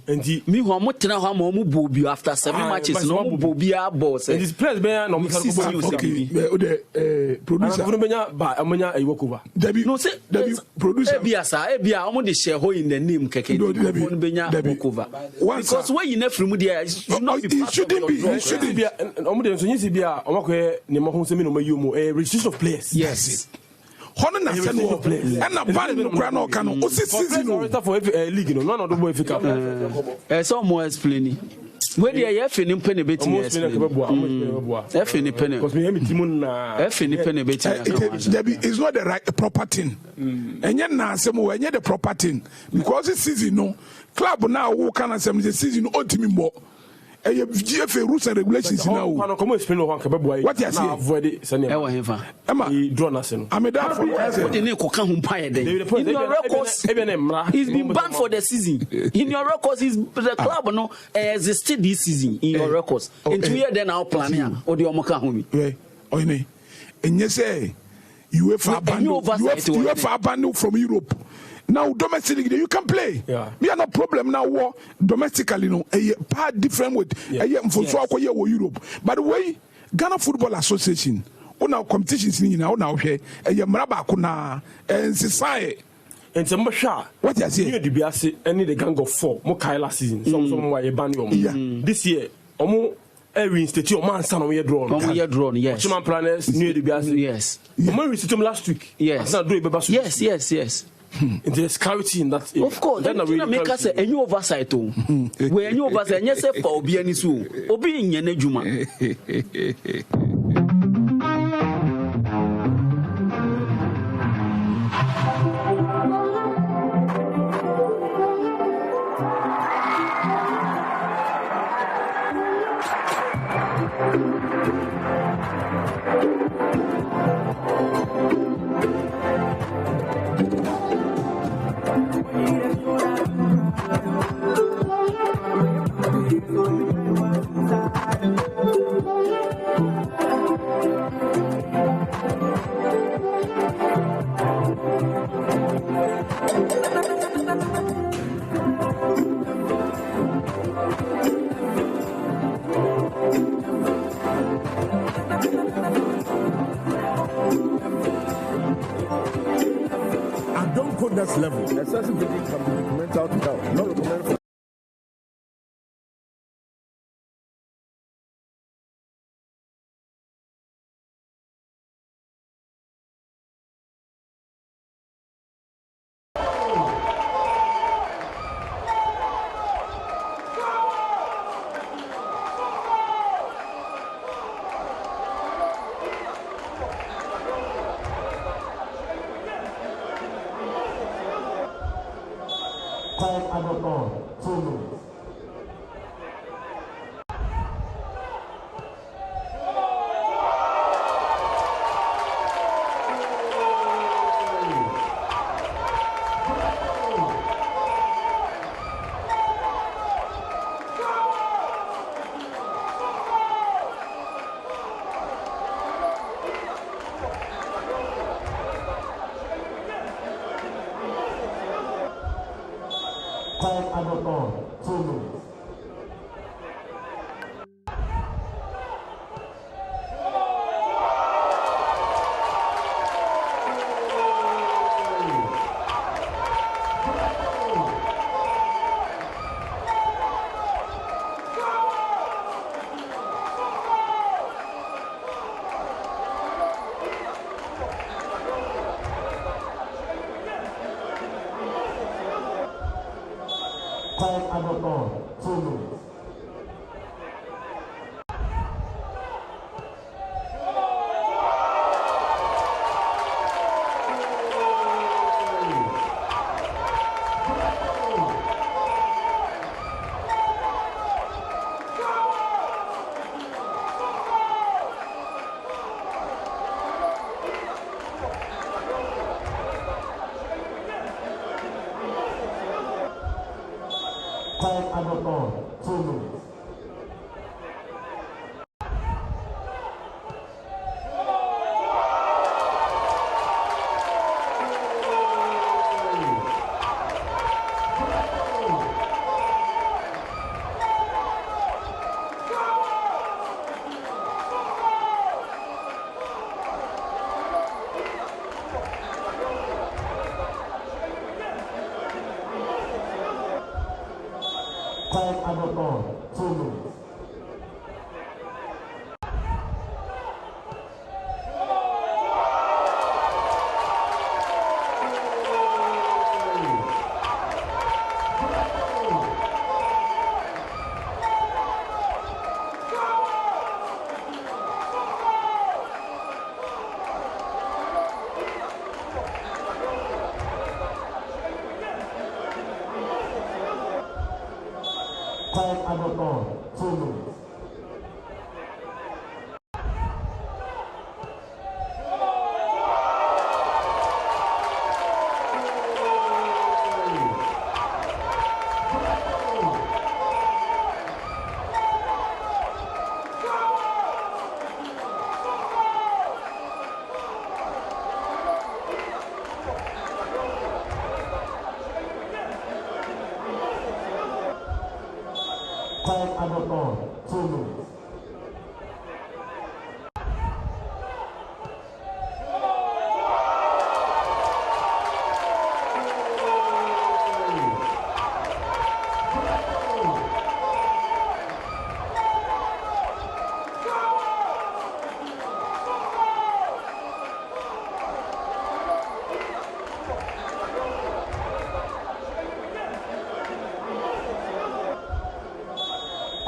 And me who are Mutana Hamu Bobi after 7 matches, no Bobia boss. And this press ban on producer by Amania Iwokuva. Debbie, no say, Debbie, producer Ebia, I'm on the share in the name Keke Benya. Because where you never from there, it shouldn't be. It shouldn't be. Almost be a restriction of players. Yes. Hono na se no and na ban no kra no ka no o se season no for league no none of the boy Africa so more explaining we dey here fini pen beti explain fini pen because me him timu na fini pen beti it's not the right proper thing enye na asem we enye the proper thing because this season no club now wo kana asem the season o timi mbo GFA rules and regulations now. What you say? Avoid it. Draw nothing. In your records, he's been banned for the season. In your records, the club no existed this season. In your records, in 2 years, then our plan or the Omoka Humi. And you say UEFA ban from Europe. Now domestically you can play. We are no problem now. War domestically no a part different with for Europe. By the way, Ghana Football Association on our competitions now here a Mraba kuna and society. And some what you say? You the any the gang of 4 more last season. Some why ban you. This year, every institute man stand on your drone. Yes. Some planners new the yes. Last week. Yes. Yes. There's clarity in that. Of course, then make us a new oversight. Where you oversight, yes, for Obi and Isu, Obi in Yenejuma. Level. The assessment can be documented out without no documented. Time added on 2 minutes. Time added on 2 minutes. Time added on 2 minutes. Time added on 2 minutes. Time added on 2 minutes. Time added on 2 minutes. Time added on 2 minutes.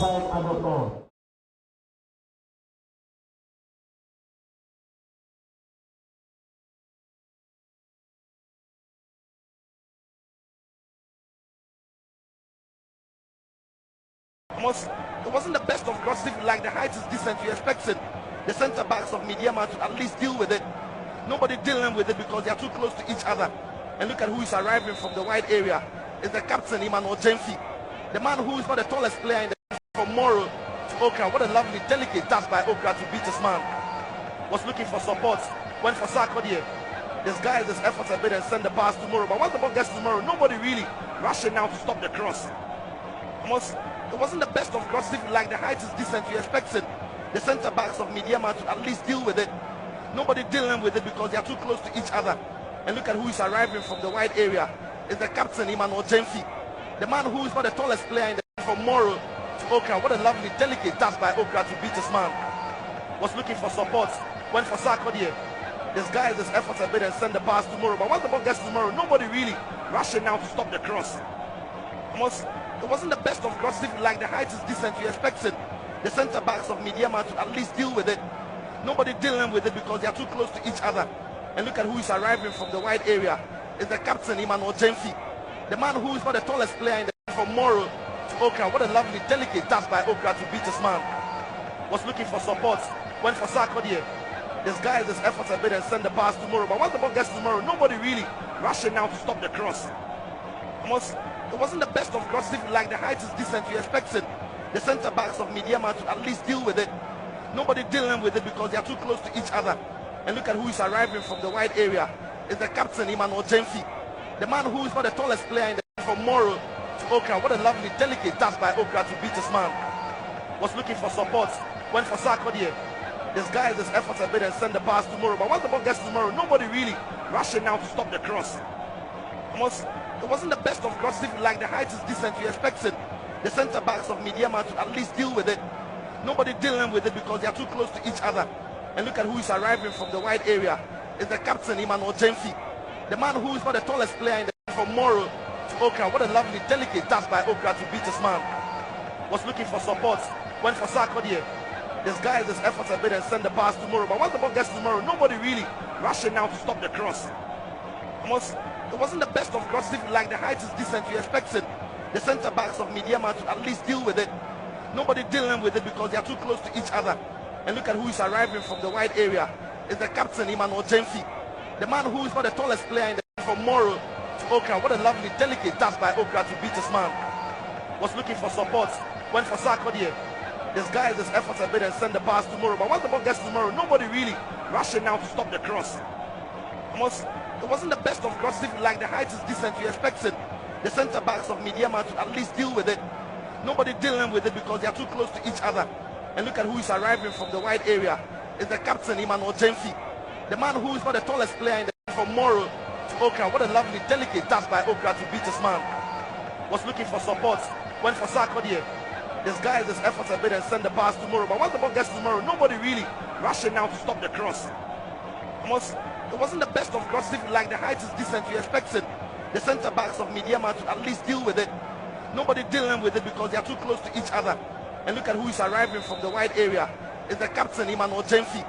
Time added on. It wasn't the best of crosses. Like the height is decent, you expected the centre backs of Midyama to at least deal with it. Nobody dealing with it because they are too close to each other. And look at who is arriving from the wide area. It's the captain, Emmanuel Jemfi. The man who is not the tallest player in the from Moro to Okra. What a lovely, delicate task by Okra to beat this man. Was looking for support. Went for Sarkodie. Disguised his efforts a bit and send the pass to Moro. But once the ball gets to Moro, nobody really rushing now to stop the cross. It wasn't the best of crosses. Like the height is decent, you expected the centre backs of Midyama to at least deal with it. Nobody dealing with it because they are too close to each other. And look at who is arriving from the wide area. It's the captain, Emmanuel Jemfi. The man who is not the tallest player in the from Moro to Okra. What a lovely, delicate task by Okra to beat this man. Was looking for support. Went for Sarkodie. Disguised his efforts a bit and send the pass to Moro. But once the ball gets to Moro, nobody really rushing now to stop the cross. It wasn't the best of crosses. Like the height is decent, you expected the centre backs of Midyama to at least deal with it. Nobody dealing with it because they are too close to each other. And look at who is arriving from the wide area. It's the captain, Emmanuel Jemfi. The man who is not the tallest player in the from Moro to Okra. What a lovely, delicate task by Okra to beat this man. Was looking for support. Went for Sarkodie. Disguised his efforts a bit and send the pass to Moro. But once the ball gets to Moro, nobody really rushing now to stop the cross. It wasn't the best of crosses. Like the height is decent, you expected the centre backs of Midyama to at least deal with it. Nobody dealing with it because they are too close to each other. And look at who is arriving from the wide area. It's the captain, Emmanuel Jemfi. The man who is not the tallest player in the from Moro to Okra. What a lovely, delicate task by Okra to beat this man. Was looking for support. Went for Sarkodie. Disguised his efforts a bit and send the pass to Moro. But once the ball gets to Moro, nobody really rushing now to stop the cross. It wasn't the best of crosses. If you like, the height is decent. You expected the centre backs of Midyama to at least deal with it. Nobody dealing with it because they are too close to each other. And look at who is arriving from the wide area. It's the captain, Emmanuel Jemfi. The man who is not the tallest player in the from Moro to Okra. What a lovely, delicate task by Okra to beat this man. Was looking for support. Went for Sarkodie. Disguised his efforts a bit and send the pass to Moro. But once the ball gets to Moro, nobody really rushing now to stop the cross. It wasn't the best of crosses. If you like, the height is decent. You expected the centre backs of Midyama to at least deal with it. Nobody dealing with it because they are too close to each other. And look at who is arriving from the wide area. It's the captain, Emmanuel Jemfi. The man who is not the tallest player in the from Moro to Okra. What a lovely, delicate task by Okra to beat this man. Was looking for support. Went for Sarkodie. Disguised his efforts a bit and send the pass to Moro. But once the ball gets to Moro, nobody really rushing now to stop the cross. It wasn't the best of crosses. If you like, the height is decent. You expected the centre backs of Midyama to at least deal with it. Nobody dealing with it because they are too close to each other. And look at who is arriving from the wide area. It's the captain, Emmanuel Jemfi. The man who is not the tallest player in the from Moro to Okra. What a lovely, delicate task by Okra to beat this man. Was looking for support. Went for Sarkodie. Disguised his efforts a bit and send the pass to Moro. But once the ball gets to Moro, nobody really rushing now to stop the cross. It wasn't the best of crosses. If you like, the height is decent. You expected the centre backs of Midyama to at least deal with it. Nobody dealing with it because they are too close to each other. And look at who is arriving from the wide area. It's the captain, Emmanuel Jemfi.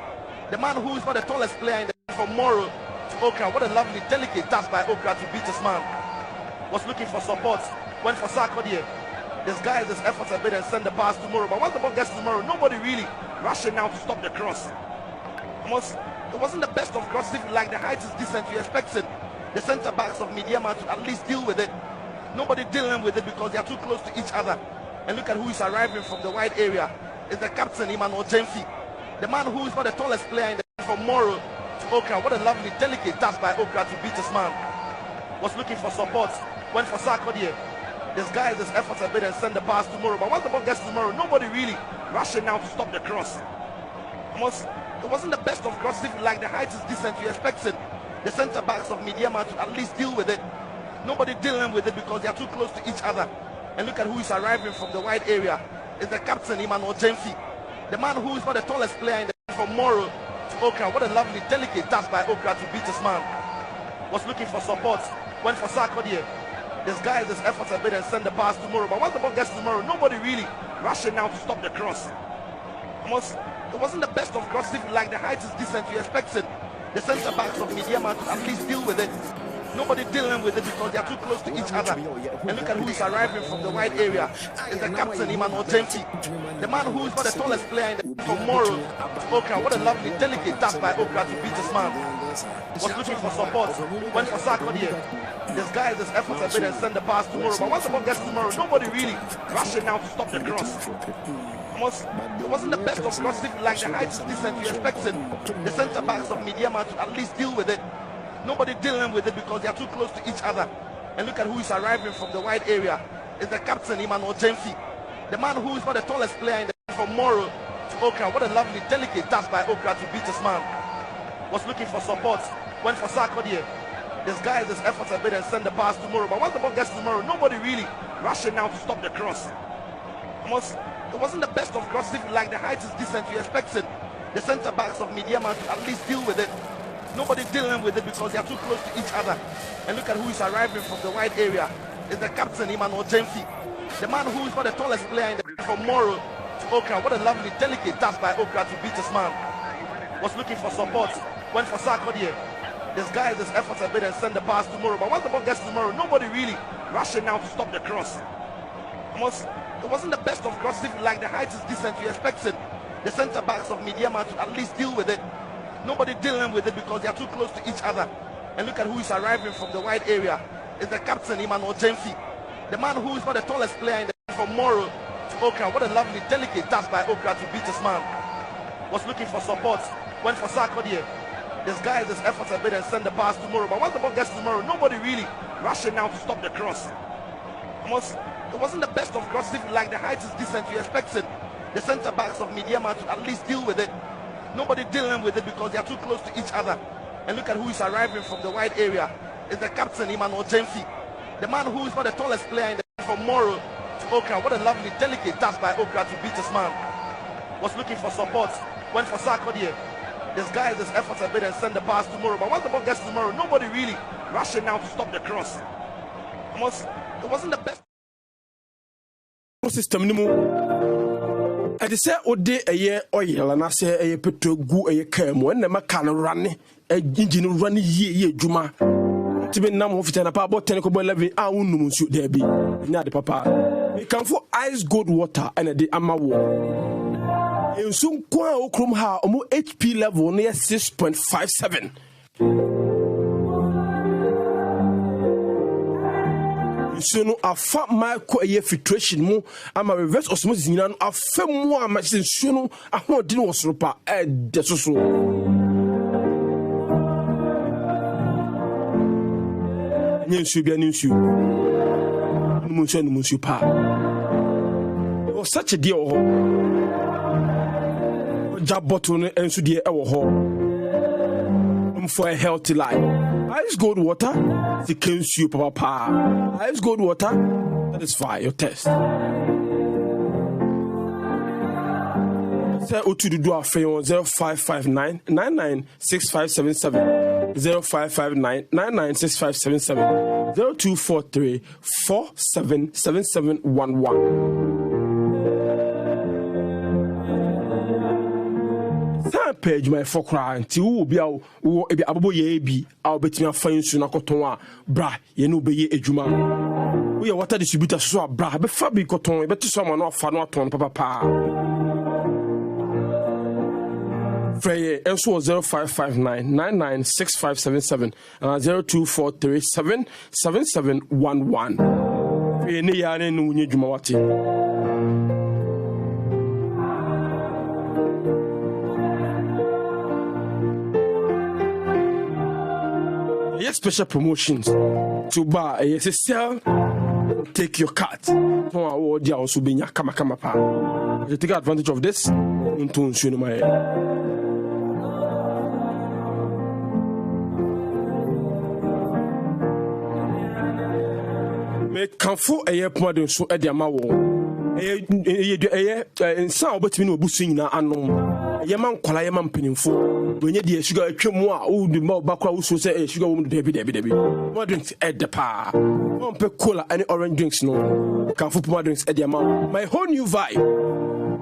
The man who is not the tallest player in the from Moro to Okra. What a lovely, delicate task by Okra to beat this man. Was looking for support. Went for Sarkodie. Disguised his efforts a bit and send the pass to Moro. But once the ball gets to Moro, nobody really rushing now to stop the cross. It wasn't the best of crosses. If you like, the height is decent. You expected the centre backs of Midyama to at least deal with it. Nobody dealing with it because they are too close to each other. And look at who is arriving from the wide area. It's the captain, Emmanuel Jemfi. The man who is not the tallest player in the from Moro to Okra. What a lovely, delicate task by Okra to beat this man. Was looking for support. Went for Sarkodie. Disguised his efforts a bit and send the pass to Moro. But once the ball gets to Moro, nobody really rushing now to stop the cross. It wasn't the best of crosses. If you like, the height is decent. You expected the centre backs of Midyama to at least deal with it. Nobody dealing with it because they are too close to each other. And look at who is arriving from the wide area. It's the captain, Emmanuel Jemfi. The man who is not the tallest player in the from Moro to Okra. What a lovely, delicate task by Okra to beat this man. Was looking for support. Went for Sarkodie. Disguised his efforts a bit and send the pass to Moro. But once the ball gets to Moro, nobody really rushing now to stop the cross. It wasn't the best of crosses. If you like, the height is decent. You expected the centre backs of Midyama to at least deal with it. Nobody dealing with it because they are too close to each other. And look at who is arriving from the wide area. It's the captain, Emmanuel Jemfi. The man who is not the tallest player in the from Moro to Okra. What a lovely, delicate task by Okra to beat this man. Was looking for support. Went for Sarkodie. Disguised his efforts a bit and send the pass to Moro. But once the ball gets to Moro, nobody really rushing now to stop the cross. It wasn't the best of crosses. If you like, the height is decent. You expected the centre backs of Midyama to at least deal with it. Nobody dealing with it because they are too close to each other. And look at who is arriving from the wide area. It's the captain, Emmanuel Jemfi. The man who is not the tallest player in the from Moro to Okra. What a lovely, delicate task by Okra to beat this man. Was looking for support. Went for Sarkodie. Disguised his efforts a bit and send the pass to Moro. But once the ball gets to Moro, nobody really rushing now to stop the cross. It wasn't the best of crosses. If you like, the height is decent. You expected the centre backs of Midyama to at least deal with it. Nobody dealing with it because they are too close to each other. And look at who is arriving from the wide area. It's the captain, Emmanuel Jemfi. The man who is not the tallest player in the from Moro to Okra. What a lovely, delicate task by Okra to beat this man. Was looking for support. Went for Sarkodie. Disguised his efforts a bit and send the pass to Moro. But once the ball gets to Moro, nobody really rushing now to stop the cross. It wasn't the best of crosses. If you like, the height is decent. You expected the centre backs of Midyama to at least deal with it. Nobody dealing with it because they are too close to each other. And look at who is arriving from the wide area. It's the captain, Emmanuel Jemfi. The man who is not the tallest player in the from Moro to Okra. What a lovely, delicate task by Okra to beat this man. Was looking for support. Went for Sarkodie. Disguised his efforts a bit and send the pass to Moro. But once the ball gets to Moro, nobody really rushing now to stop the cross. It wasn't the best of crosses. If you like, the height is decent. You expected the centre backs of Midyama to at least deal with it. Nobody dealing with it because they are too close to each other. And look at who is arriving from the wide area. It's the captain, Emmanuel Jemfi. The man who is not the tallest player in the from Moro to Okra. What a lovely, delicate task by Okra to beat this man. Was looking for support. Went for Sarkodie. Disguised his efforts a bit and send the pass to Moro. But once the ball gets to Moro, nobody really rushing now to stop the cross. It wasn't the best. System anymore. I just say, "Oh, day a year oil, and I say a petrol go a cam when the macan running, a engine running ye, Juma. To be number of ten about 10 11 hours, should there be not the papa. We come for ice cold water and a day amawo. You soon go Okrum ha almost HP level near 6.57. So no afa micro air filtration mu ama reverse osmosis nyina no afa mu a machine so no ahodi no wosoro pa de so so nyensu bia nyensu numunsu pa o such a deal ho jab bottle no ensu de e wo ho for a healthy life. Ice cold water, the kills you, papa. Ice cold water, satisfy your test. Say O to do a fair on 0559 996577 0559 996577 0243 477711. Page my for crying till will be our abo ye be our betting a fine soon a cotton bra ye no be ye a juma. We are water distributor so bra be fabi cotton better someone off for not on papa. Frey and so 0559 996577 and 0243 7711. We need an new jumawati. Yes, special promotions to buy a sell, take your card. Oh, dear, also being a kama pa. You take advantage of this. Into soon, my make comfort a year modern so at the amawo. A sound between no busing na anom. Yaman kwala yaman penimfo when you sugar atwemu o di ma bakwa wo so say sugar wo debi more drinks at the pa one pe cola and orange drinks no can for more drinks at the amount my whole new vibe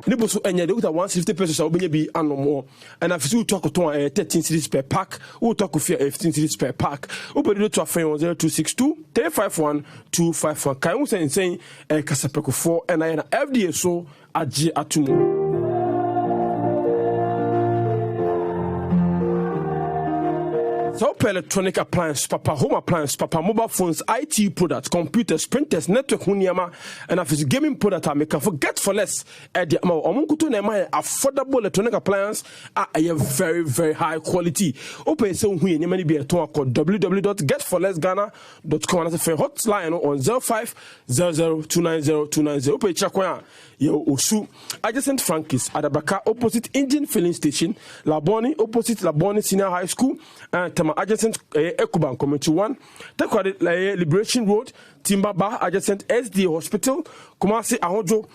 nibo so enya de with 150 pesos obenya bi anomo and if you talk to 13 cedis per pack we talk of 15 cedis per pack we put it to a friend 0262 351 251 can we say kasapeko 4 and I FDA so aje atumo. So electronic appliance, papa home appliance, papa mobile phones, IT products, computers, printers, network hunyama, and if it's gaming product, I make forget for less. At the omunkutu nema affordable electronic appliance are a very, very high quality. Open so we any be a talk called www.getforlessghana.com and that's a hotline on 0500290290. Open chakwa yo osu adjacent Frankie's at the Baka opposite Indian filling station, Laboni opposite Laboni Senior High School, and adjacent Ekuban Community 1, Takwadi Liberation Road, Timbaba adjacent SD Hospital, Kumasi Ahojo,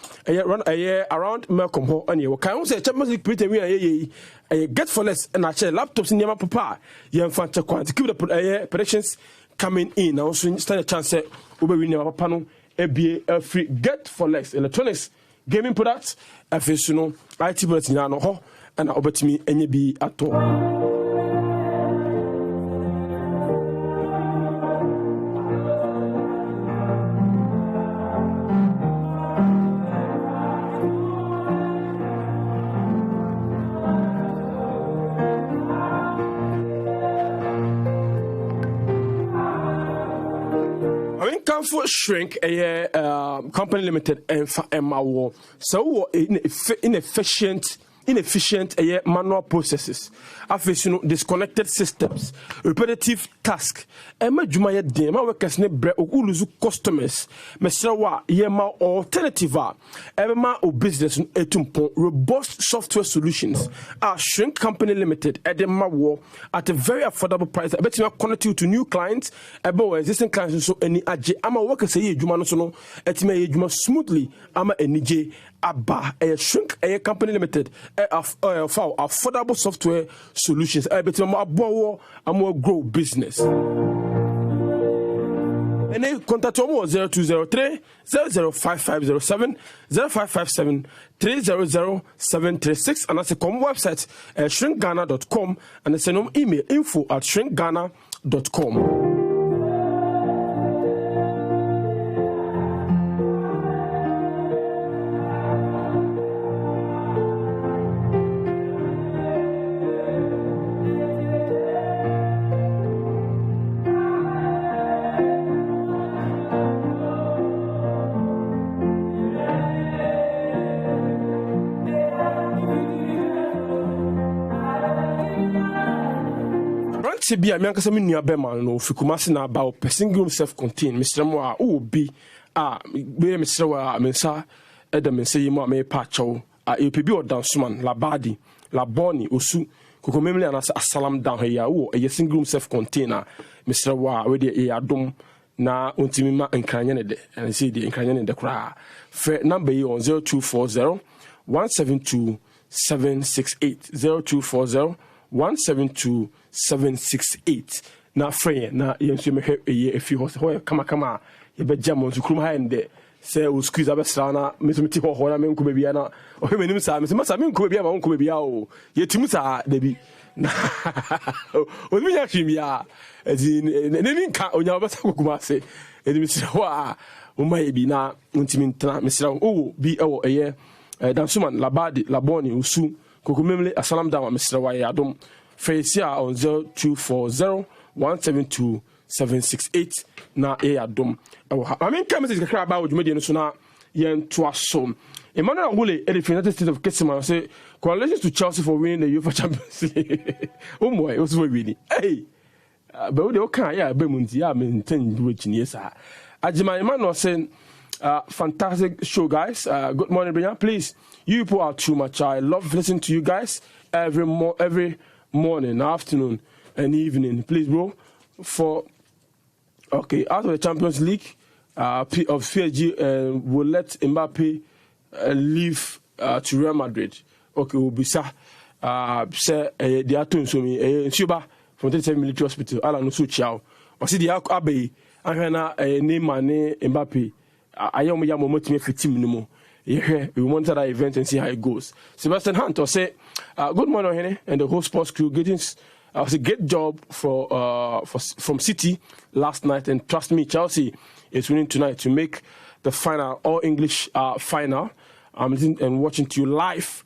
around Malcolm Hall, and you can say Champions League Britain. We get for less and actually laptops in Yama Papa. You have to keep the predictions coming in. Now, so stand a chance that we will win our panel. A free get for less electronics, gaming products, FSUNO, IT products in Yano, and I'll bet me any be at all. For shrink a company limited and MRO. So inefficient inefficient manual processes, disconnected systems, repetitive tasks. Ema juma ye den ma workers ne bre uluzu customers. Mesrawa ye ma alternative ma o business etumpon robust software solutions. Our Shrink Company Limited edema war at a very affordable price. I bet you connect you to new clients, about existing clients so any aje ama workers say juma no so no etime ye juma smoothly ama enije aba Shrink Company Limited affordable software solutions. I bet you more grow business. And then contact me 0203 005507 0557 300736 and that's a com website shrinkghana.com and send them email info@shrinkghana.com. Be a man can near Beman no Fukumasi about person groom self-contained. Mr. Moa be Mr. Mensa Edam say you may patcho UPB or Dansuman, Labadi, Laboni, Usu, Kukumemli and a salam down here, a single self-container, Mr. Wa, already a dom na untimima and Kanyane, and see the Kanyane in the cry. Fair number on 0240 172 768 0240 172-768. Na free na yensu me hwe a few horse ho kama ye be jam on sukrum ha ende say o squeeze abesra na me so meti ho na me nko bia na o hwe menim sa me masa me nko bia ma nko bia o ye timu sa da bi na o mi ya hwim ya ezi ne nka onya obesa kokuma se edi mi sira wa o ma ye bi na ntimi ntana me sira o bi e wo eye dansuman labadi laboni usu Kukumemle asalam dawa Mr. Wayadum Facia on 0240 172 768 na Adum. I mean, come to the crowd about Median Suna Yen Twasom. Emmanuel Woolley, United States of Kissima, say, congratulations to Chelsea for winning the UEFA Champions League. Oh, boy, it was very winning. Hey, but they okay, yeah, Bemunzi, I mean, 10 years. Ajima Emmanuel saying, fantastic show, guys. Good morning, Brian. Please. You people are too much. I love listening to you guys every morning, afternoon, and evening. Please, bro. Out of the Champions League of PSG, will let Mbappe leave to Real Madrid. Okay, we'll be sir. Say they are doing so me. Shuba from 37 Military Hospital. Alan Suchiao. I see the Abbey. I name my name Mbappe. I am a young moment me 15 minutes. Yeah, we monitor that event and see how it goes. Sebastian Hunter say, "Good morning, Henry, and the whole sports crew. It was a great job from City last night, and trust me, Chelsea is winning tonight to make the final, all English final. I'm listening and watching to you live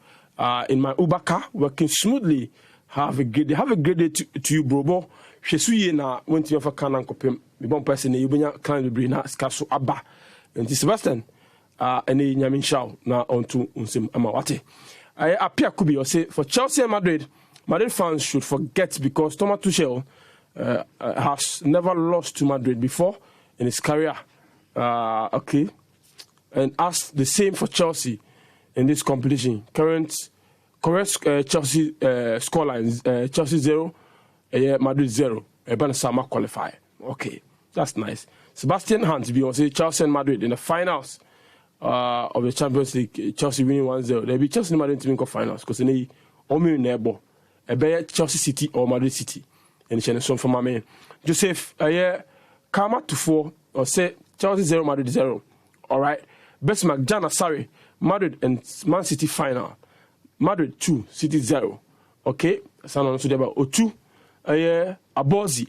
in my Uber car, working smoothly. Have a great day to you, bro. Shesuye na went to your Kanan Kopim. We won't person you bring out client bring na Scasso Abba and Sebastian." Any Yamin Shaw na onto Unsim Amawati. I appear could be or say for Chelsea and Madrid fans should forget because Thomas Tuchel has never lost to Madrid before in his career. Okay. And ask the same for Chelsea in this competition. Correct Chelsea scoreline Chelsea 0, Madrid 0. Sama qualify. Okay, that's nice. Sebastian Hans be on say Chelsea and Madrid in the finals. Of the Champions League, Chelsea winning 1-0. There be Chelsea and Madrid to make finals because they only neighbor. A better Chelsea City or Madrid City. And it's son for my man. Joseph, Kama to 4 or say Chelsea 0, Madrid 0. All right. Best Jana, sorry. Madrid and Man City final. Madrid 2, City 0. Okay. San also there about 2. Abozi.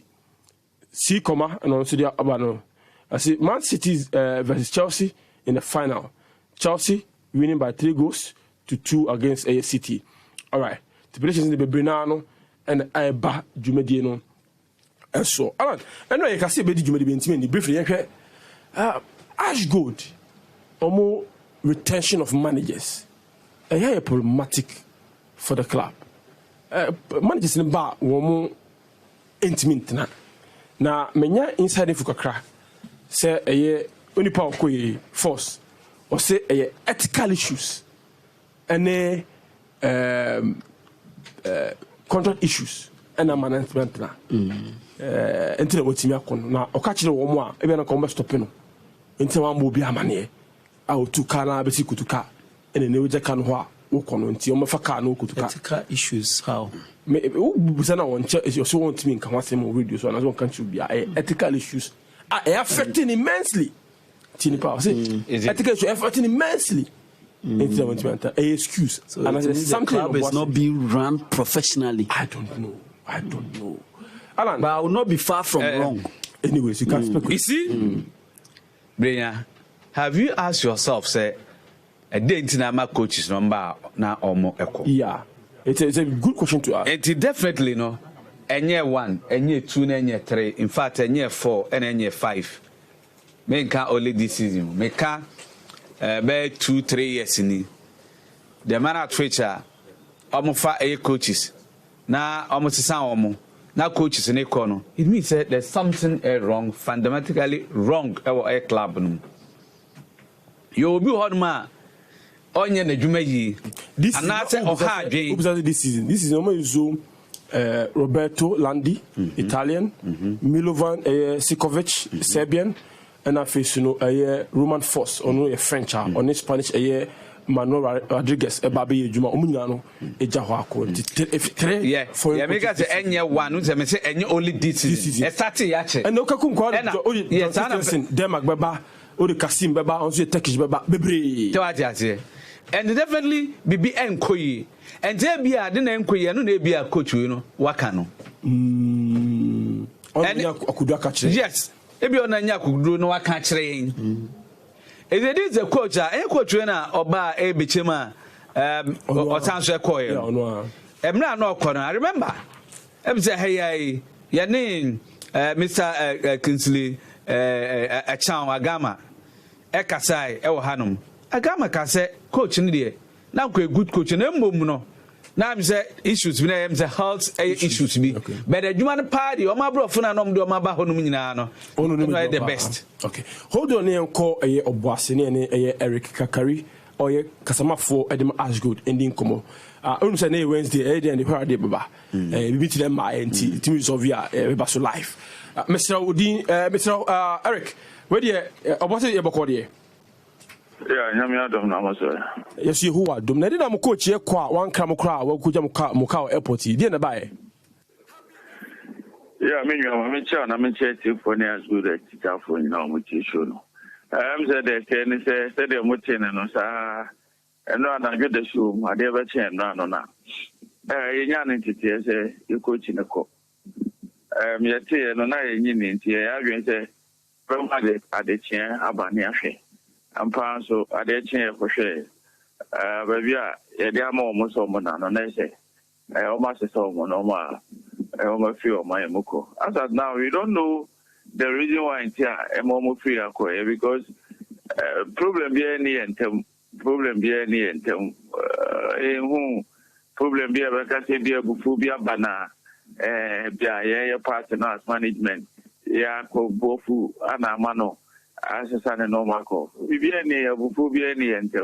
C, and also there about I see Man City versus Chelsea. In the final, Chelsea winning by 3-2 against City. All right, the predictions in the Brenano and Eba Jumediano. And so, Alan, anyway, you can see Bedi Jumedi briefly. Ash Gold, or more retention of managers. A problematic for the club. Managers in bar woman intimate na menya inside info kakra say only power force or say ethical issues and contract issues and management na until what me akon na o ka kire wo mo a e be na ko mo stop no until one mo bi amane a o tu kana be si kutuka ene ne woje kan ho a wo kono until o ma fa ka na kutuka ethical issues how me busa na won che you so want me kan wasem o radio so na so kan chu bia ethical issues affecting immensely tini power say ethical issues affecting immensely a excuse so and something club is not being run professionally. I don't know Alan, but I will not be far from wrong. Anyways, you can't speak. You see, Brenya, have you asked yourself, say, a day in my coach's number now or more echo? Yeah, it's a good question to ask. It definitely no. And year 1, and year 2, and year 3. In fact, and year 4, and year 5. Make only this season. Make 2-3 years in the man at Twitcher, almost 8 coaches. Now, almost the same. Now, coaches in a corner. It means that there's something wrong, fundamentally wrong about a club. You will be hard man. Onye na juma yi. This and that's hard this season. This is normal Zoom. Roberto Landi, Italian, Milovan Sikovic, Serbian, and I face Roman Foss, or French, or Spanish, Manuel Rodriguez, a baby Juma Umunyano, a Jahako. Yeah, for you make us any one who's a say any only this is a starting action. And no Kakum, yes, Demak Baba, or the Kasim Baba, on the Turkish Baba, Bibri. And definitely be enquiry. And there be a didn't enquiry, and no be a coach, you know, Wakano. Yes, if you're not Yaku, no, I can't train. If it is a coach, a coach or bar a bichima or Sansa Coil. I'm not no corner. I remember. I'm say, hey, your name, Mr. Kinsley, a Chow Agama, Ekasai, El Hanum. Agama can say, coach in the now good coach and no. Now I'm say issues with them, the health issues be. But the human party or my brother, and do my bahonumino, only the best. Okay, hold on and call a Obwasini and Eric Kakari or a Kasama for Adam Ashgood ending Como. Only Wednesday, and the Friday Baba. We meet them my team of via Basso Life. Mr. Udin, Mr. Eric, where do you about it about Yeah, Nyamia Dom Namaso. Yes, you who are Dom. Nadi na coach here kwa one Kramokra, what could Mukau Airport? Didn't buy. Yeah, I mean, I'm in church for as good as Tika for you know, which is shown. I'm said they said they're mutin and Osa, and no, I get the shoe, I never change, no. Yan entity as you coach in a co. Yet, no, I in here, I say, from at the chair, Abaniafe. I'm proud so I did change for sure. Baby, they are more so than I say. I almost saw one or more. I almost feel my muko. As of now, we don't know the reason why I'm here. I'm almost feel because problem be any and problem be any and who problem be a vacancy be a bufubia bana, be a partner management. Yeah, bofu anamano. As a son and normal call. We be any and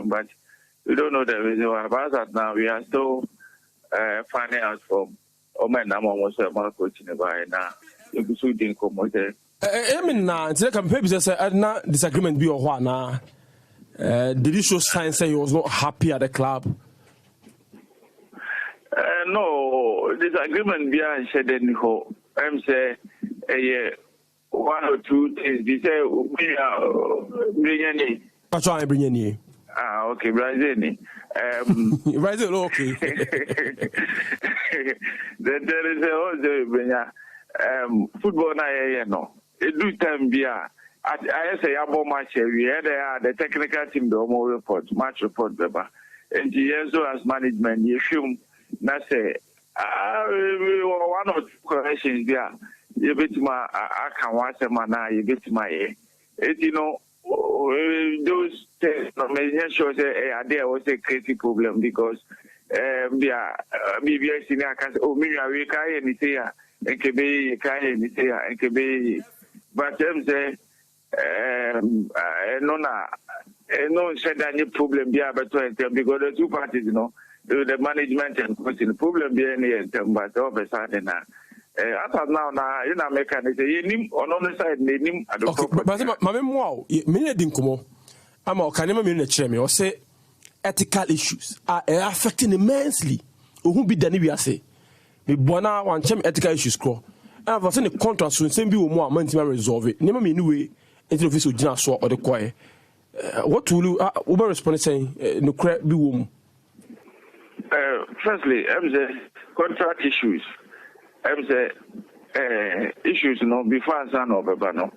but we don't know the reason why. About that now, we are still finding out from Omen almost a market in the by now. If you didn't come with it. I mean, now, it's like a paper says, not disagreement be or what now. Did you show signs say he was not happy at the club? No, disagreement be said anyhow. I'm say, one or two things. They say we are bringing. That's why I bring in. Okay, Brazil. Brazil, okay. Then there is also football. Na no. It do time be I say about match. We had the technical team the home report, match report, Beba. And the so as management, you film. Na say one or two corrections there. You bet my I can watch a man now, you bet my you know those tests sure say there was a crazy problem because bia BBS ni akase o mi we kai ni say ya nkebe kai ni say ya nkebe but say no said any problem bia beto because the two parties the management and coaching problem bia any but over side na as now you na make an say nim on the side nim but mama mo me din komo ama okanema me na kire me o say ethical issues are affecting immensely who be dani we say me bona wan chem ethical issues kro and for say the contract so same be wo mo amantima resolve it nema me anyway into office ogina so or the choir what will you over respond saying no cre be wo firstly contract issues issues before san obeba no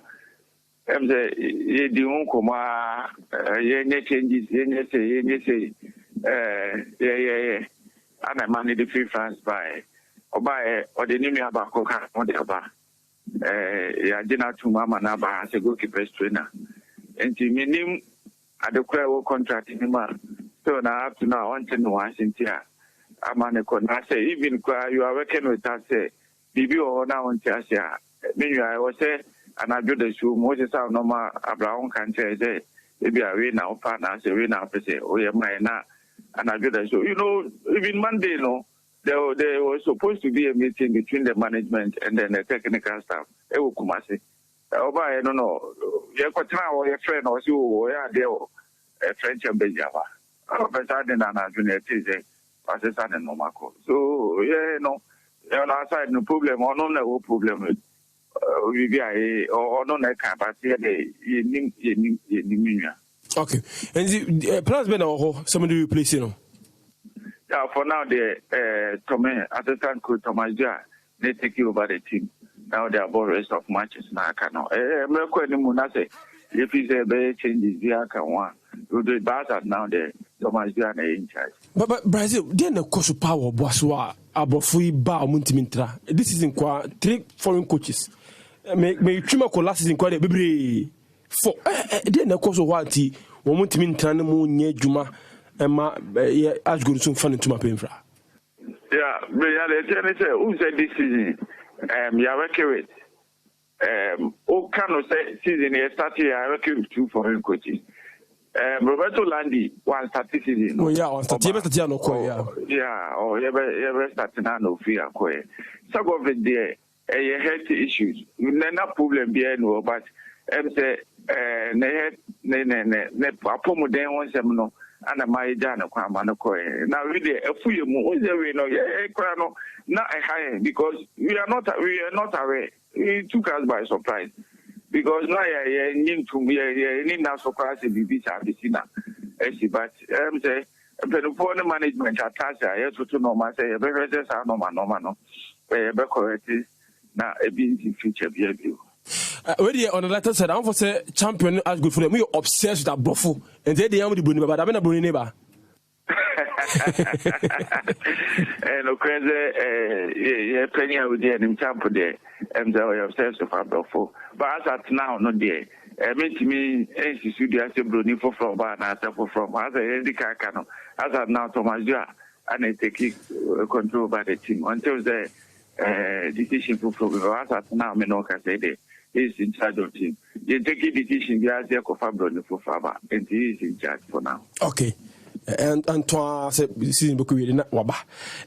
ye di won koma ye nye changes ye say ana man the free France by oba or the name abako ka on the aba ya jina to mama na ba as a goalkeeper trainer enti minim adekwa wo contract ni ma so na up to now want to know Cynthia amane ko na say even you are working with us say bibi o na want to say me you I was say and I do the show Moses normal Abraham can say maybe I win now partner say win now say oh yeah my na and I do the show even Monday there was supposed to be a meeting between the management and then the technical staff e wo kumase oba no ye kwatra wo ye friend o si wo ya de o friend chambejava but I didn't na junior say assistant and nomako so on our side no problem or no problem we be or no na can but ye okay and the plans been somebody replacing yeah for now the assistant coach Thomas Dia they take over the team now they are about rest of matches na can me ko ni mu na say if is a be changes dia can one do the bad now the Thomas Dia na in charge but Brazil they na coach power boaso abofu ba omuntimintra this is in 3 foreign coaches me twima ko last season kwa de bebre for they na coach what omuntimintra na mu nya djuma ma as good so fan into my penfra yeah me ya le say who said this season you are working with o can say season he started you are working with 2 foreign coaches Roberto Landi one start season oh yeah on start no ko yeah oh you start na no fear ko so go with there health issues na problem be no but say ne apomuden won sem no ana my jana kwa man ko now really afuye mu o we no kra no na high because we are not aware it took us by surprise because now nim to ni na surprise bibi sabisina but say for the management attach to no ma say be say no no be correct na e be in future be already on the latter side, I'm for say champion as good for them. We obsessed with that bluffo, and they am the Bruni, but I'm not Bruni neighbor. And yeah, plenty of the in champion there, and they are obsessed with that bluffo. But as at now, not there. Mean to me, NC Studio as a Bruni for from bar and as from as a Endicano, as at now Thomas Dia, and they take control by the team until the decision for as at now, Menoka say they. He is in charge of the team. You take a decision, you are there for Faba, and he is in charge for now. Okay. And Antoine said, this is not Waba.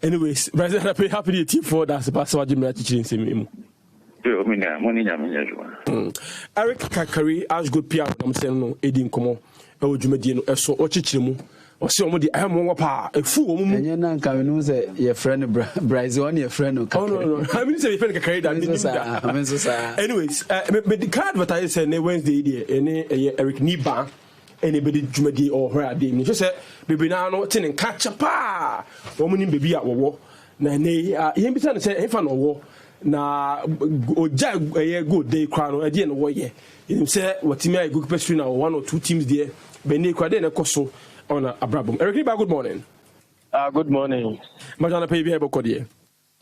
Anyways, President, I'm happy to team for that's the password Jimmy teaching him. Eric Kakari, as good PR, I'm saying no, Eddie Como, Ojumediano, so Ochichimu. O se omo di amo pa efu omo mu enye na nka me no say your friend Brazil on your friend no. No I mean say your friend Kakari that anyways me the card what I say ne Wednesday there ene Eric Niba ene be di dwumadi o hora ade ni say bebi na no te ne catch pa omo ni bebi a wo na ne ye bi say e fa no wo na oja go dey kwa no ade no wo ye you say what team I go pastry now 1 or 2 teams there be ne kwa dey na koso on Abrabum. Eric Niba, good morning. Good morning. Majana pay be bokodi.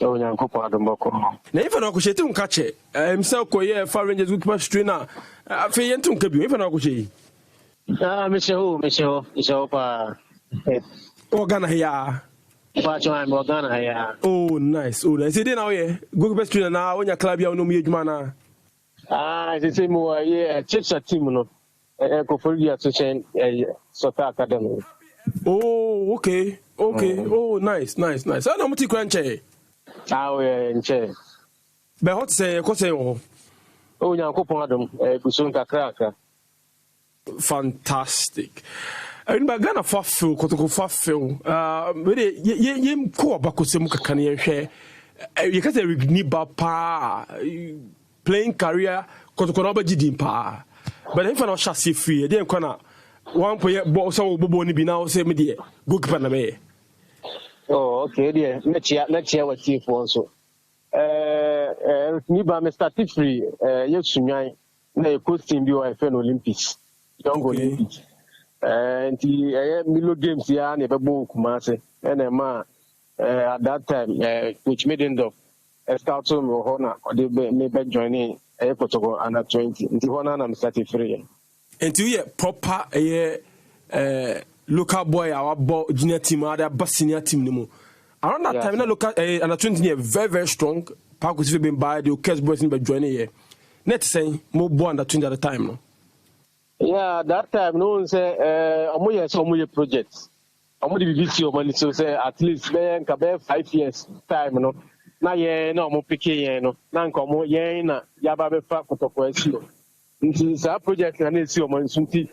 Oh, nyanko pa domboko. Na ifa na ko shete un kache. Msa ko ye Far Rangers goalkeeper trainer. Afi yentu nkabi. Ifa na ko che. Mecheho pa. O Ghana here. Oh, nice. Oh, nice. Say now, yeah. Go best trainer now. When your club, you know me, man. They say more, yeah, chips a team, no. Go for you association, Sota Academy. Oh, okay. Oh, nice. I know what you can say. In chair. But what say, oh, Yankopon, Kusunka Kraka. Fantastic. Ba Ghana fa feel kotoko fa feel we ye ko abakosem kaka na ye hwe you can say ni ba pa playing career kotoko na bagidi pa but if na chassis free dey nko na one point so bobo ni bi na say me dey goalkeeper na me. Oh, okay, there next year what team for so ni ba me start free ye sunwan na coach team bi o FN Olympics young Olympics. And the Milo games here, never book Kumasi, and at that time, which made end of a start to Honor, or they may be joining a Portugal under 20. Until Honor, I'm 33. And to ye proper local boy, our junior team, our senior team. Around that time, local under 20 very, very strong. Park was been by the Okes boys in by joining here. Net saying more boy under 20 at the time. No? Yeah, that time no one say amoye projects. Amoye BBC o money so say at least be 5 years time no. Na ye na omo pick ye no. Na nka omo ye na ya ba be fa kotoko asio. Nti sa project na esi o money sunti.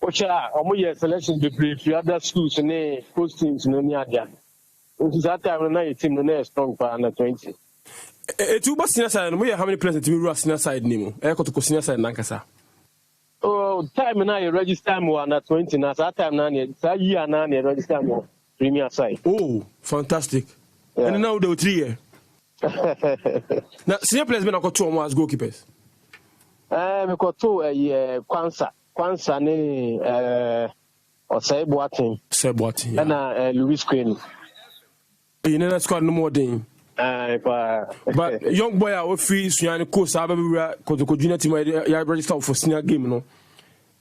O cha omo selection be brief other schools ne coach teams no ni adia. Nti that time na ye team no na strong pa under 20. Tu ba senior side no how many players team ru senior side ni mo. Kotoko senior side na nkasa. Oh, time now you register more under 20 now. That time now that year now you register more premier side. Oh, fantastic! Yeah. And now they 3 years. Now senior players been got 2 more as goalkeepers. We got 2 Kwanza ni Osei Boateng. And Louis Quinn. You never squad no more thing. But young boy are free Sunyani course Kotoko junior team ya register for senior game no.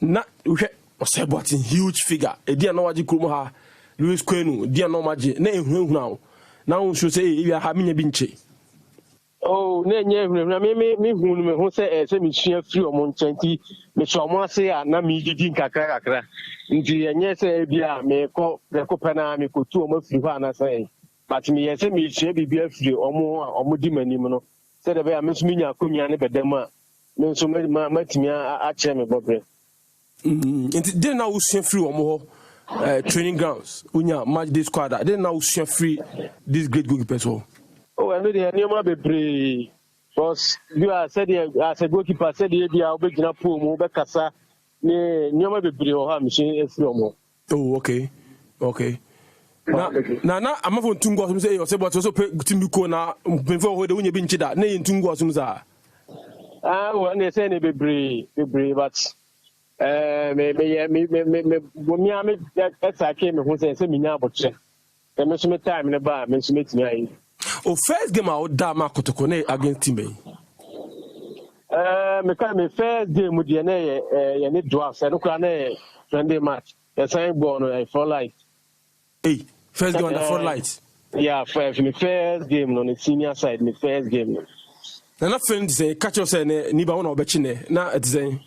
Na Osei Boateng huge figure. E dia no waji kurumo ha Louis Quinn dia no maji na ehunu now. Now should say if you have me binche. Oh, me hunu me ho say me sua free o mon chanti me so mo ase na me didi nkakra. Nti enye say bia me ko pena me ko tu o mo free ho na say. But me say me share bibia free omo di manim no say the be me so nya akonya ne bedam a me so matimi a che me bobre nti dey now share free omo training grounds unya match day squad dey now share free this great goalkeepers ho. Oh, I know the nyama bebre because you are said as a goalkeeper said e bia obegina pool mo be kasa ne nyama bebre ho ha me share free omo. Oh, okay. Na I'm for tungo some say you say but also timiko na before ho de unye bi nchida na yin tungo some za well they say ne bebre but me esa ke me ho say me nya abotre me so me time ne ba me so me timi ayi o first game out da ma Kotoko na against team me ka me first game de na ye ne draw say no kra na Sunday match the same ball no for light. Hey, first game on the front lights. Yeah, my first game on the senior side, my first game. Na na friend say catch us say ni ba wona obechi ne na it say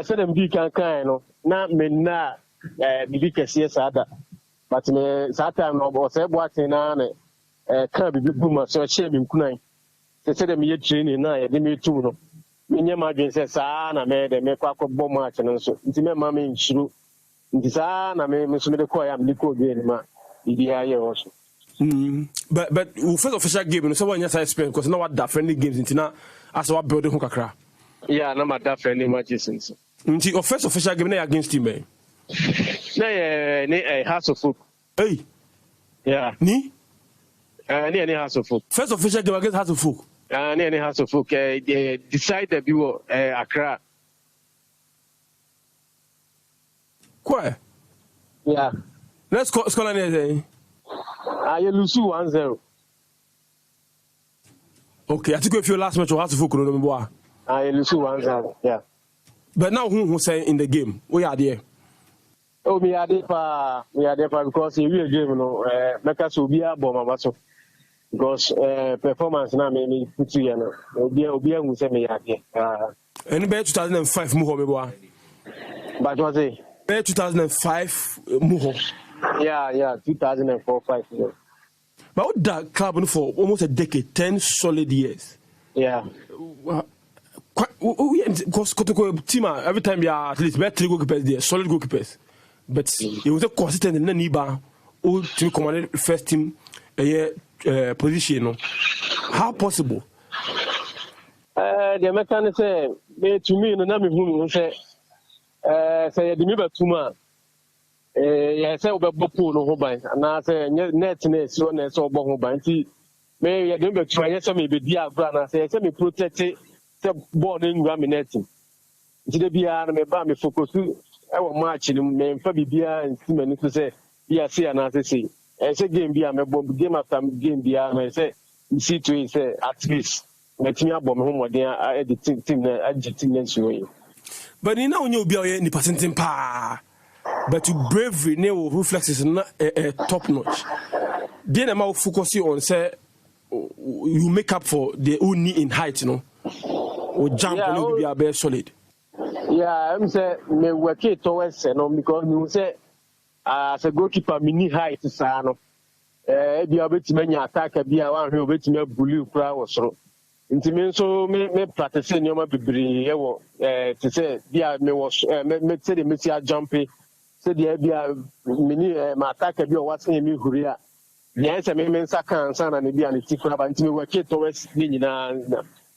say them bi kan no na me na bibi kese sada but me that time no bo say Boateng na kan bibi buma so che me nkunan say them ye training na ye de me tu no me nya ma dwen say sa na me de me kwa bom match no so nti me ma me nchiru nti sa na me so me de call am liko game ma bibi aye also. But first official game no so one year experience because now what that friendly games nti na as what building ho kakra. Yeah, na ma that friendly matches nti. Nti first official game na against team eh. Na House of Folk. Hey. Yeah. Ni House of Folk. First official game against House of Folk. Ni House of Folk decide that you Accra. Quoi? Yeah. Let's score anything. You lose 1-0. Okay, I think if your last match was House of Folk, no boy. You lose 1-0. Yeah. But now who say in the game? We are there. Oh, me adepa because you will game no make us be a bomb so because performance na me put you no obi hu say me yade any be 2005 mu ho me boa but was it be 2005 mu ho yeah 2004-5 yeah. But what that club for almost a decade 10 solid years yeah because Kotoko team every time you are at least better 3 goalkeepers there solid goalkeepers. But it was a consistent in the Niba or to command first team position. How possible? The mechanic say to me, no name who say the Miba Tuma. I say about Bopu no Hobai, and I say netness, so ness or Bohobai. May I don't try some be dear brother, say, semi protected, born in Raminating. Did be me ba me focus. I want match in me for bibia and see many to say yeah see and I say game be me bomb game after game be I say see to say at least let me bomb home there I the team next way. But you know be ni percentage pa but you bravery ne reflexes not top notch. Then am focus on say you make up for the only in height or jump on be a very solid. Yeah, I'm say me work it towards because you say as a goalkeeper mini height no be able to many attack be one who be to bully kra was so nti me so me practice nyoma bibiri e to say bia me was me say the me jumping say the bia mini ma attack be what me huri a yes me nsa kan san na bia ne tikura ba nti me work it towards ni nyina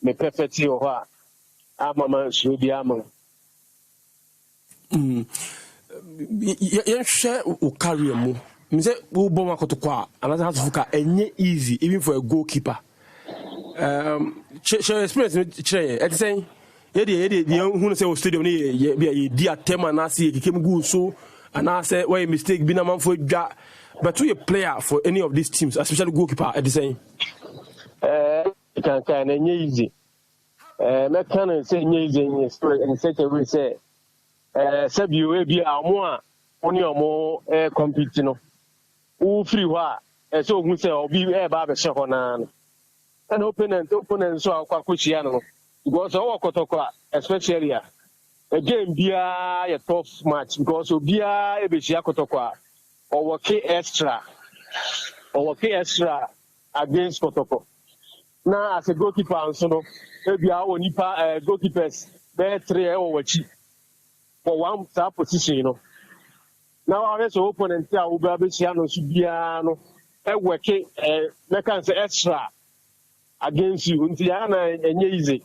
me perfect o ha amama so bia ama share o career mo me say wo bomb akotokwa another has to enye easy even for a goalkeeper share experience chire e say ye hu say o stadium ni ye di atema na say kikem go so and I say why mistake bi na man for dwa but to a player for any of these teams especially goalkeeper e say can enye easy me can say enye easy in such a way say sabi we bi amo a oni omo compete no wo free ho a so hu say obi ba be she ho na an opponent so akwakochia no because o kotoko especially a game bia a tough match because obia e be chia kotoko a o work extra against kotoko na as a goalkeeper so no e bia woni pa goalkeepers be 3 e wo wachi for one position, you know. Now I also opponent here will be able to bia no e work make an extra against you until enye easy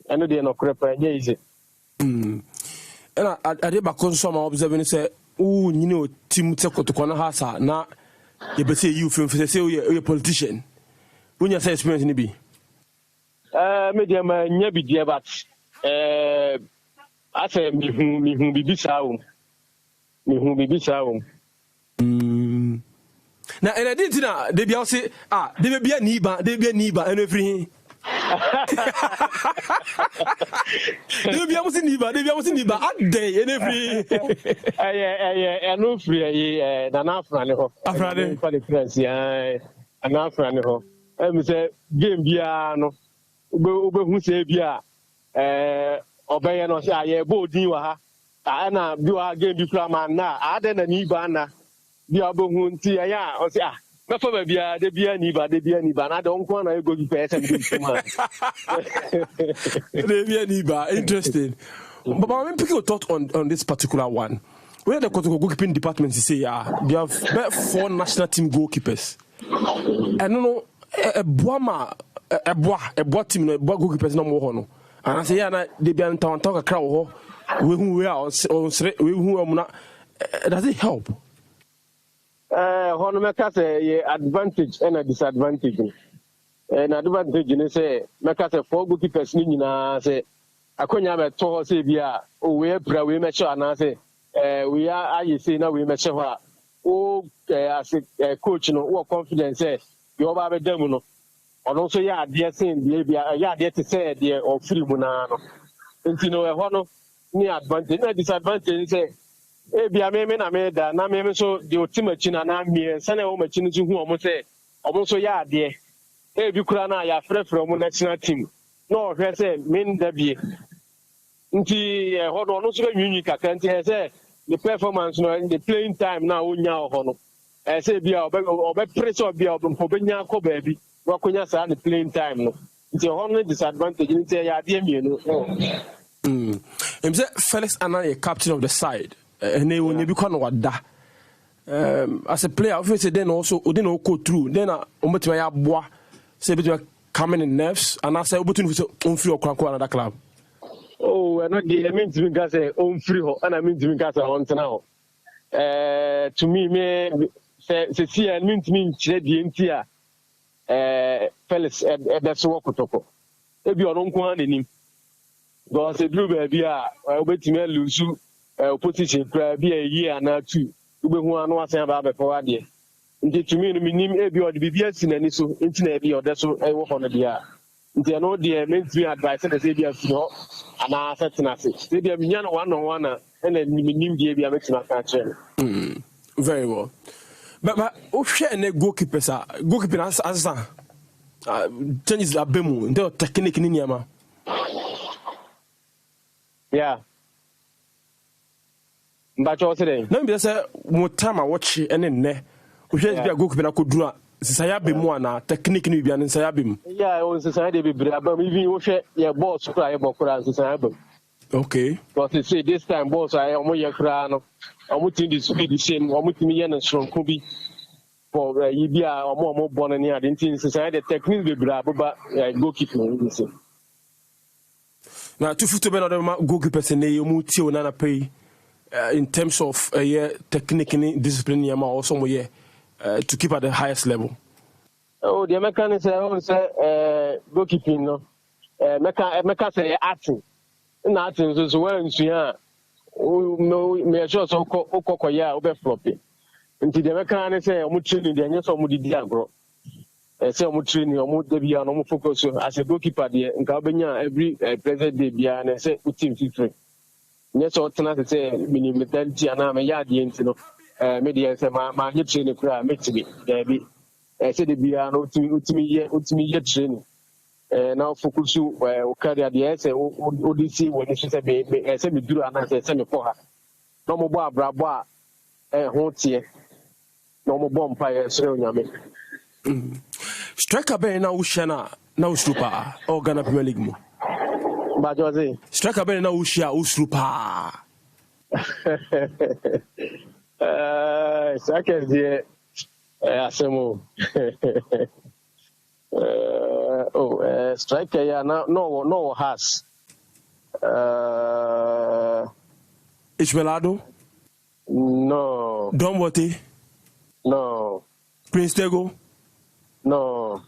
and they no crep enye easy and I dey back on some observing say o nyine o team tekotoko na hasa na you be say you film say you a politician when you say experience ni bi me dey ma nya bi dey but I say me hu bibi sawo na and I didn't know they be say they be a niba and everything they be almost niba at day and every no free na na afrane ho for the press na afrane ho me say game bia no ube hu say bia obeye no say aye bodin wa ha na bi wa game bi kura man na ade na niba na bi abohu nti ya o say na fa ba bia de bia niba na de onko na ego bi pese bi tuma de bia niba interesting but I'm picking a thought on this particular one where the goalkeeping department say they have 4 national team goalkeepers and no a boa team no goalkeepers no more no and I say na de bia ntan kakra wo we hu does it help hono meka say advantage and a disadvantage and advantage ni say meka say 4 goalkeepers ni nyina say akonya be to say bia o we bra we meche ana say we are aye say na we meche ho o as coach no wo confidence say you ba be dem no ono so ya ade say bia ya ade te say de o free mu na no enti no e ho no ni advantage na disadvantage say Bia me na me da na me so the ultimate na na me sane o machine zu hu omo say omo so ya ade bi kura na ya frefre omo national team no hwe say me nda bie nti ho do no so nwunwi kaka nti say the performance no the playing time na onya ho no say bia obe pressure bia obenya ko ba bi wakonya sa the playing time no nti ho no disadvantage nti ya ade mienu say Felix Annan is captain of the side. And they will be quite wada. As a player, obviously, then also, then go through. Then my boy say between coming in nerves, and I say, between on free or another club. Oh, and I mean to me, guys, on free, and I mean to me, guys, on now. To me, see, I mean to me, the entire Felix, that's what we talk. If you are on one in him, because a blue baby, I'll bet you lose. Opposition be a year and 2. Ube who are no saying about before idea. Into to me, minim ebi or the BBS in any so internet be or that's so I work on the year. Into no dear meant to be advised and say, no, and I said to us, they be a million 1 on 1 and then minim be a mixing of catcher. Very well. But share and goalkeeper as changes a bemu, the technique in Yama. Yeah. But you say no be say mo time a watch and ne we just be a goalkeeper na kodura sisaya be mu na technique ni bia sisaya be mu yeah o sisaya de be bra but even wo hwe ye boss kura ye bokura sisaya be okay but they say this time boss I omo ye kura no omo tin di speed the same omo tin ye na stronko bi for ye bia omo born ni ade tin sisaya de technique be bra ba goalkeeper ni say na tu futo be na goalkeeper se ne ye mu ti o na pay. In terms of technique and discipline, also to keep at the highest level. Oh, the Americans say goalkeeping, no. Americans say acting. Acting is when me sure so okokoya obe floppy. Until the Americans say omu training, they just omu didi agro. Say omu training, omu debi and omu focus as a goalkeeper. There, in Kabenya every present day, be and say team 50. Yes, or tonight say minimum mentality and I'm a yard no media say my hip training cry make to me. There be I said the be no ultimate yet training. Now focus you carry the essay ODC when you say be I say me do and I say me for her. No more bra hotie. No more bomb fire so nyame. Striker be na ushana na usrupa or Ghana Premier League mo. Bajozi. Striker be na ushia usrupa. Striker die asemo. Striker ya no has. Ishmelado? No. Don Bote? No. Prince Tego? No.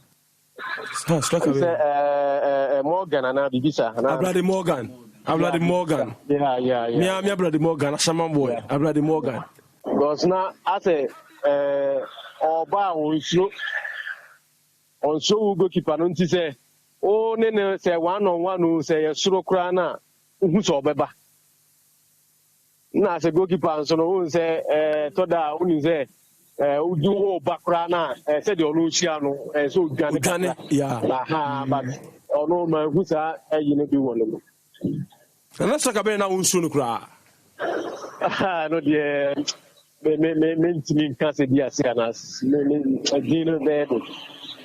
Morgan and Abibisa. Ablade Morgan. Yeah. Me Ablade Morgan, Shaman boy. Ablade Morgan. Because now, I say, Oba on show goalkeeper, don't you say, oh, Nene say 1-on-1 who say a Surokrana, who's Obeba. Now, as a goalkeeper, so no one say, Toda, who say, do background, said the Luciano, so Ghana, yeah, but no man who's a unit be one of them. And let's talk about now soon cry. No, dear, me can't say yes,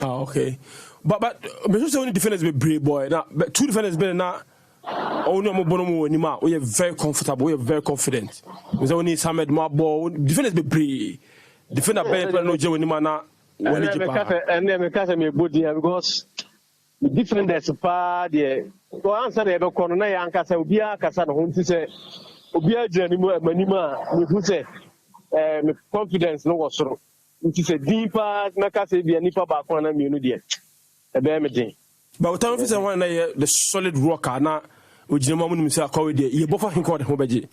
okay. But just only defenders be brave boy. Now, but two defenders better now. Only more bonomo anymore. We are very comfortable. We are very confident. We only Samed Mabo. Defenders be brave. Defender better no joy anymore now. And then because I'm a body because the defenders are there. To answer the corner, Yanka say Obia Casa who say Obia Janimo Manima who say confidence no was so. It is a deeper Nakase be a nipa back one immunity. A damaging. But time is one the solid rocker now. Which the moment we say you both him called Hobeji.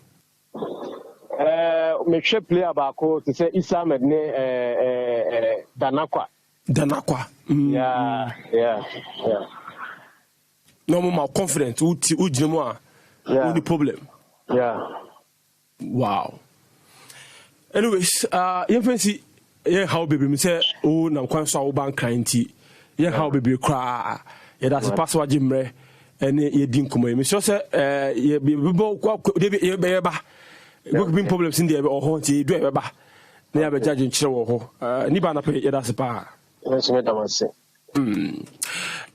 Make sure player back to say Isamed ne Danakwa. Yeah. No more confident. Who the problem? Yeah. Wow. anyways, fancy how baby me say oh na kwan so bank cranty. How baby cry. That's password Jimre and ye din komo. Me so say ye be working problems in there or haunt you do ba. Na ya be judge nchire wo ho. Ni ba na pe ye that's pa.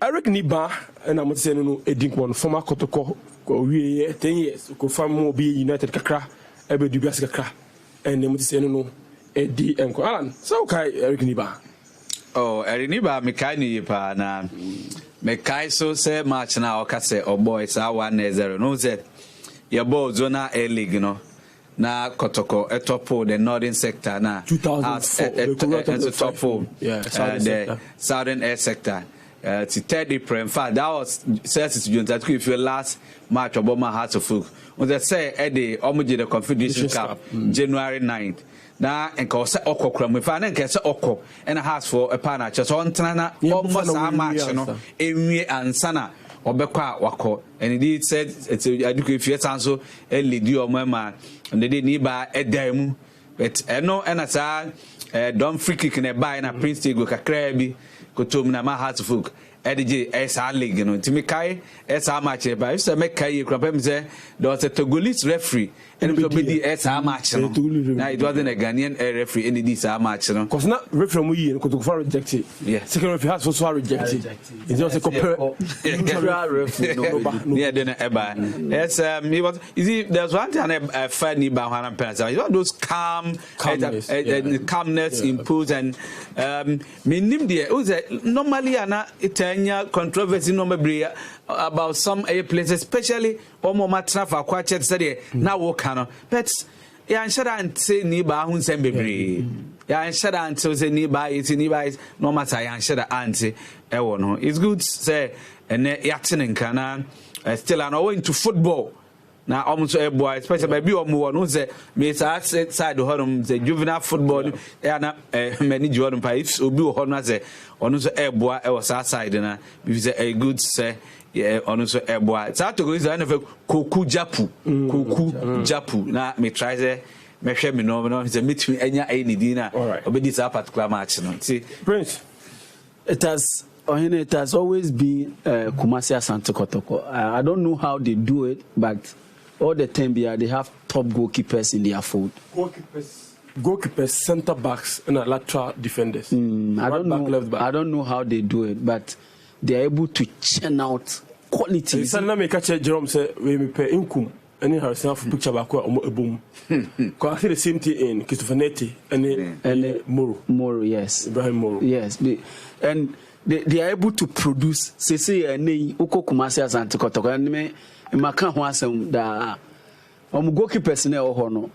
Eric Niba and I'm saying no edink one former Kotoko we 10 years ko fam mo be United kakra e be dubias kakra and I'm saying no edi enko Alan so kai Eric Niba Eric Niba me kai ni pa na me kai so say match na o ka say o boys are 1-0 no say your ball zona A League no na Kotoko etopo the northern sector na 2004 top 4 the southern air sector to 3rd April. In fact that was says to that if your last match Obama Hearts of Folk on the say the Omoji the Confederation Cup January 9th na enko se okokra mu fa na enke se okọ and has for a partner so on na almost a match no enwie ansana obekwa wako and indeed said it's aduko if you so lead you ma and they need ba edamu but no and as don free kick na buy na Prince go kakra bi kotom na ma Hearts of Folk edj esa league no ntimi kai esa match ba if say make kai krapem say there was a Togolese referee and so be the esa match no na it wasn't a Ghanaian referee in this match no cause na referee mu yi ko for rejected second referee has also rejected it just a compare referee no yeah then eba yes it was you see there's one thing a funny ba hwana pensa you know those calmness imposed and me nim there normally ana itanya controversy no mebre about some places especially omo matra fa kwa chet say na wo kano but ya nshara ante ni ba hu nsem bebre ya nshara ante say ni ba is no matter ya nshara ante ewo no it's good say ene yatene nkana still an into football na almost a boy especially maybe omo no say me side horum say juvenile football ya na many jordan pa if obi ho no say ono so e boy e was side na be say a good say ono so e boy sa to go is na koku japu na me try say me hwe me no say meet me anya any din na obedi sa particular match no see Prince it has always been Kumasi Asante Kotoko. I don't know how they do it, but all the time they have top goalkeepers in their fold. Goalkeepers, center backs, and lateral defenders. I don't know how they do it, but they are able to churn out quality. Sana me catch Jerome say we me pay income. Any herself picture back or a boom. Quite the same thing in Christopher Netti and Moro, yes. Ibrahim Moro. Yes. And they are able to produce say nei uko Kumasi Asante Kotoko and me maka ho asem da goalkeepers na ho no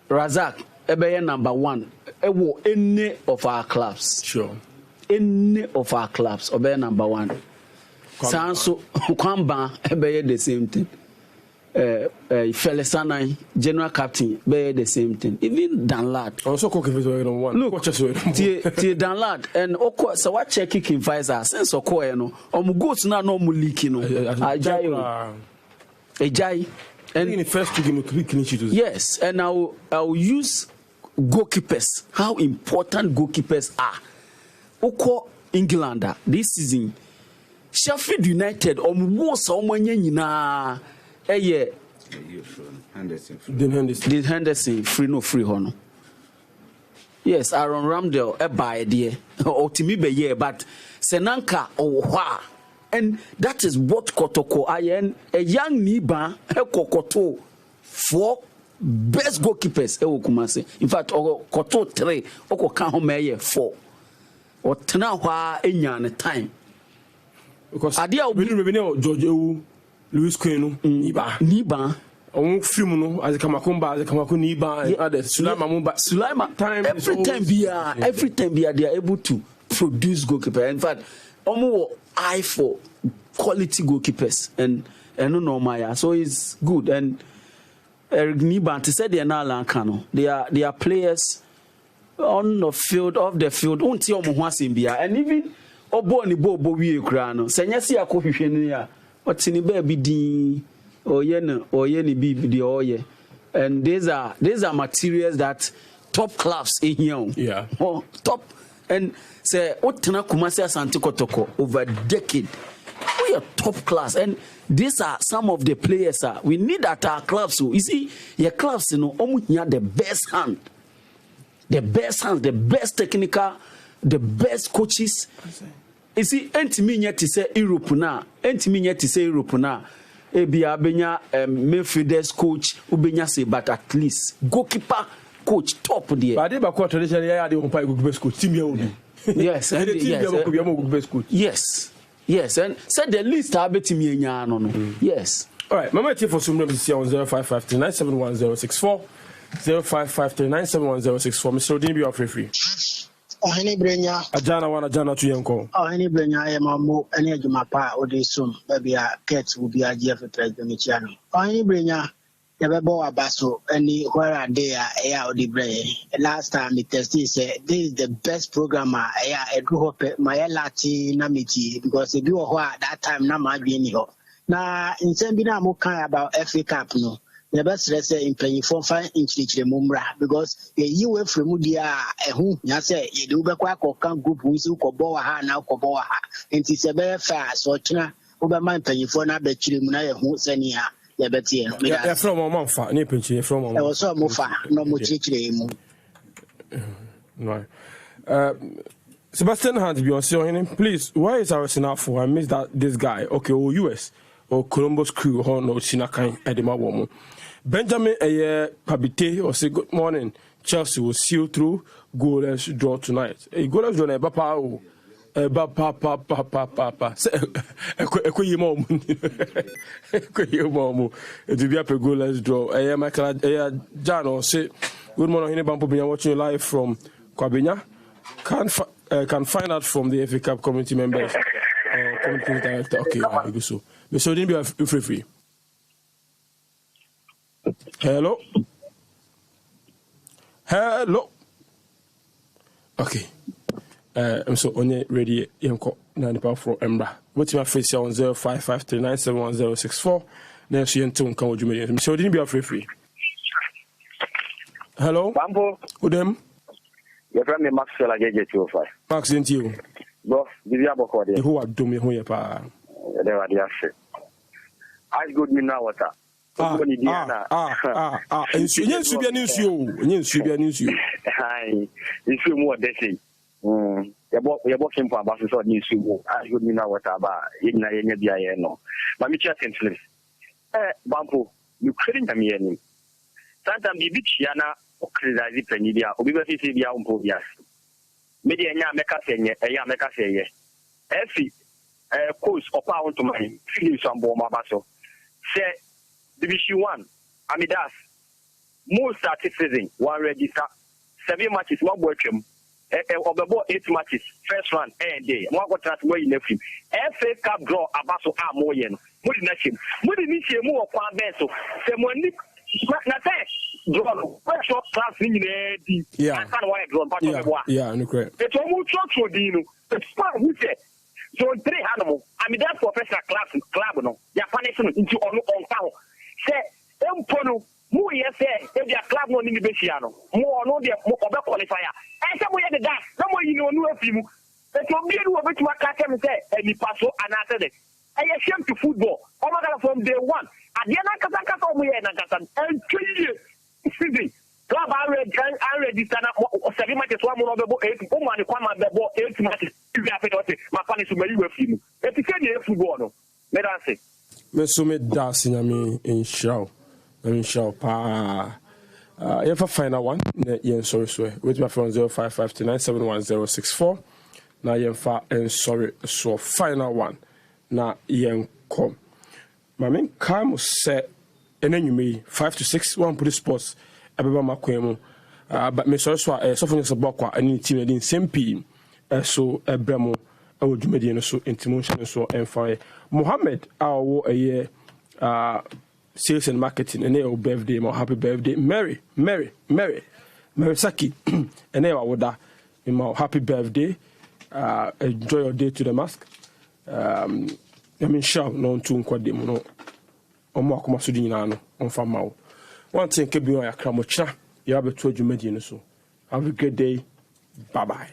Razak ebeye number 1 ewo any of our clubs sure any of our clubs obeye number 1 Sanso Kwamba ebeye the same thing Felesana general captain be the same thing even Danlad also goalkeepers were one look tie Danlad and oko so what check kicking Pfizer sense oko no goals na no mu leak no Ajay and in the first 2 games clean sheet yes and I'll use goalkeepers how important goalkeepers are oko Englander this season Sheffield United wo so manya nyina Dean Henderson free hono. Yes, Aaron Ramsdale buy there. Ultimately be here, but Senanka hwa. And that is what Kotoko ayen a young Niba Kokoto 4 best goalkeepers Kumasi. In fact, Koto 3 oko kan ho meye 4. Or tena hwa enya time. Because adia obi George Ewu Louis Quenu Niba on film no as Kamakumba Niba and others Sulaima time every time they are able to produce goalkeeper. In fact omo eye for quality goalkeepers and no Maya so it's good and Eric Niba said they are now Lankano they are players on the field off the field unti omo ho asembia and even obo ni bo wie kura no senyasi akohwehwe no ya otini ba bi din oye ni bi de oye And these are materials that top clubs in here. Yeah. Oh, top. And say, Otana Kumasi Asante Kotoko over a decade. We are top class. And these are some of the players. We need at our clubs. So you see, your clubs, you know, the best hand. The best hands, the best technical, the best coaches. You see, Entiminya to say Europe now. Entiminya to say Europe now. Ebia benya midfielders coach ubenya say, but at least goalkeeper coach top there. But they back traditionally they umpa goalkeeper coach team here. Yes, and yes, and said the least I bet me no. Yes. All right, Mama T for some numbers here on 0553971064 0553971064. Mr. Odin be free. Oh, any brenya. Ajana to Yanko. Oh, any brenya, I am more any of my pa or this soon. Maybe a cat will be a dear for the channel. Oh, any brenya. Never bought a basso, any where are they? Or the brain. Last time it tested said this is the best programmer. I grew up my Latin Namiti because if you were at that time, Nama Genio. Now, in Sambina Moka about FA Cup, no. The best wrestler in playing 4-5 inch Mumra because you were from Mudia, who say you do back or come group who's who Koboa now Koboa. And it's a very fast or China over my paying for another Chilimuna who's any. Yeah, from a month, from a was so mufa, no much. Right. Sebastian Hans, be on saying, please, why is our Sinafu? I miss that this guy, okay, or US or Columbus Crew, or no Sinakai at the Mawomo. Benjamin Pabite or say good morning. Chelsea will see you through goalless draw tonight. A goalless draw, a papa. Papa. To be up a goal, let's draw. Michael Jano say, good morning, Bampo. Watching you live from Kwabinya. Can find out from the FA Cup community members. Community director. Okay, I go so. So didn't be free. Hello. Okay. I'm so only ready. Yanko Nanipa for Embra. What's my face on 0553971064? Next year, two come with you. So didn't be free. Hello, Bambo. Who them? Your friend Maxwell JJ205. Max, didn't you? Go, Viviabo. Who are doing who you are? They were the answer. I good me now, water. And you should be an issue. You should be an issue. Hi, it's more desi. You're working for about so news you. I good me now, what about in Naya no. But me chat senseless. Bampo, you couldn't me any. Sometimes the beach yana or criticize Penidia, or we were to see the Umpovias. Media make us say, a make us say, Effie, course or pound to my feeling some bomb basso. Say, Division 1, Amidas, most started season, one register, 7 matches, one workroom, about 8 matches, first round, and day, one got transfer in the film. FA Cup draw, Abaso Amoyen, Mudination, Mudination, more of one beso, Semonic, draw, workshop class in the yeah, I can't why draw, but yeah, no correct. It's almost so Dino, it's fun, who said. So 3 animals, I mean, that professional class, club, no, they're punishing into on town. Say, Empono, who yes, if they are club no in the Bessiano, more no, they are qualifier. And some way the that, no more you know, of him. But from being over to my cat and say, and he pass and after that. I ashamed to football, oh my God, from day one. At the end of the and 2 years, excuse club already stand up 7 matches, 1 more about 8, woman, 8 matches. My funny to me with him. If you can football, no, let us say. Mesome dancing, I mean, in show. Pa. You have a final one. Yeah, sorry, with my phone 0559711064. Now, you have sorry, so final one. Now, you come. My main come set, and then you may 5 to 6, 1 put the sports. But me sorry, so for us about any team in same P. So, Bremo. I would do median so intimation so and fire. Mohammed, our year sales and marketing, and their birthday, more happy birthday. Mary Saki, and they would in my happy birthday. Enjoy your day to the mask. I mean, shout no to Quadimo, no, or more Masudinano on Famau. one thing can be on your cramocha. You have a 2 Jumedian so. Have a good day. Bye bye.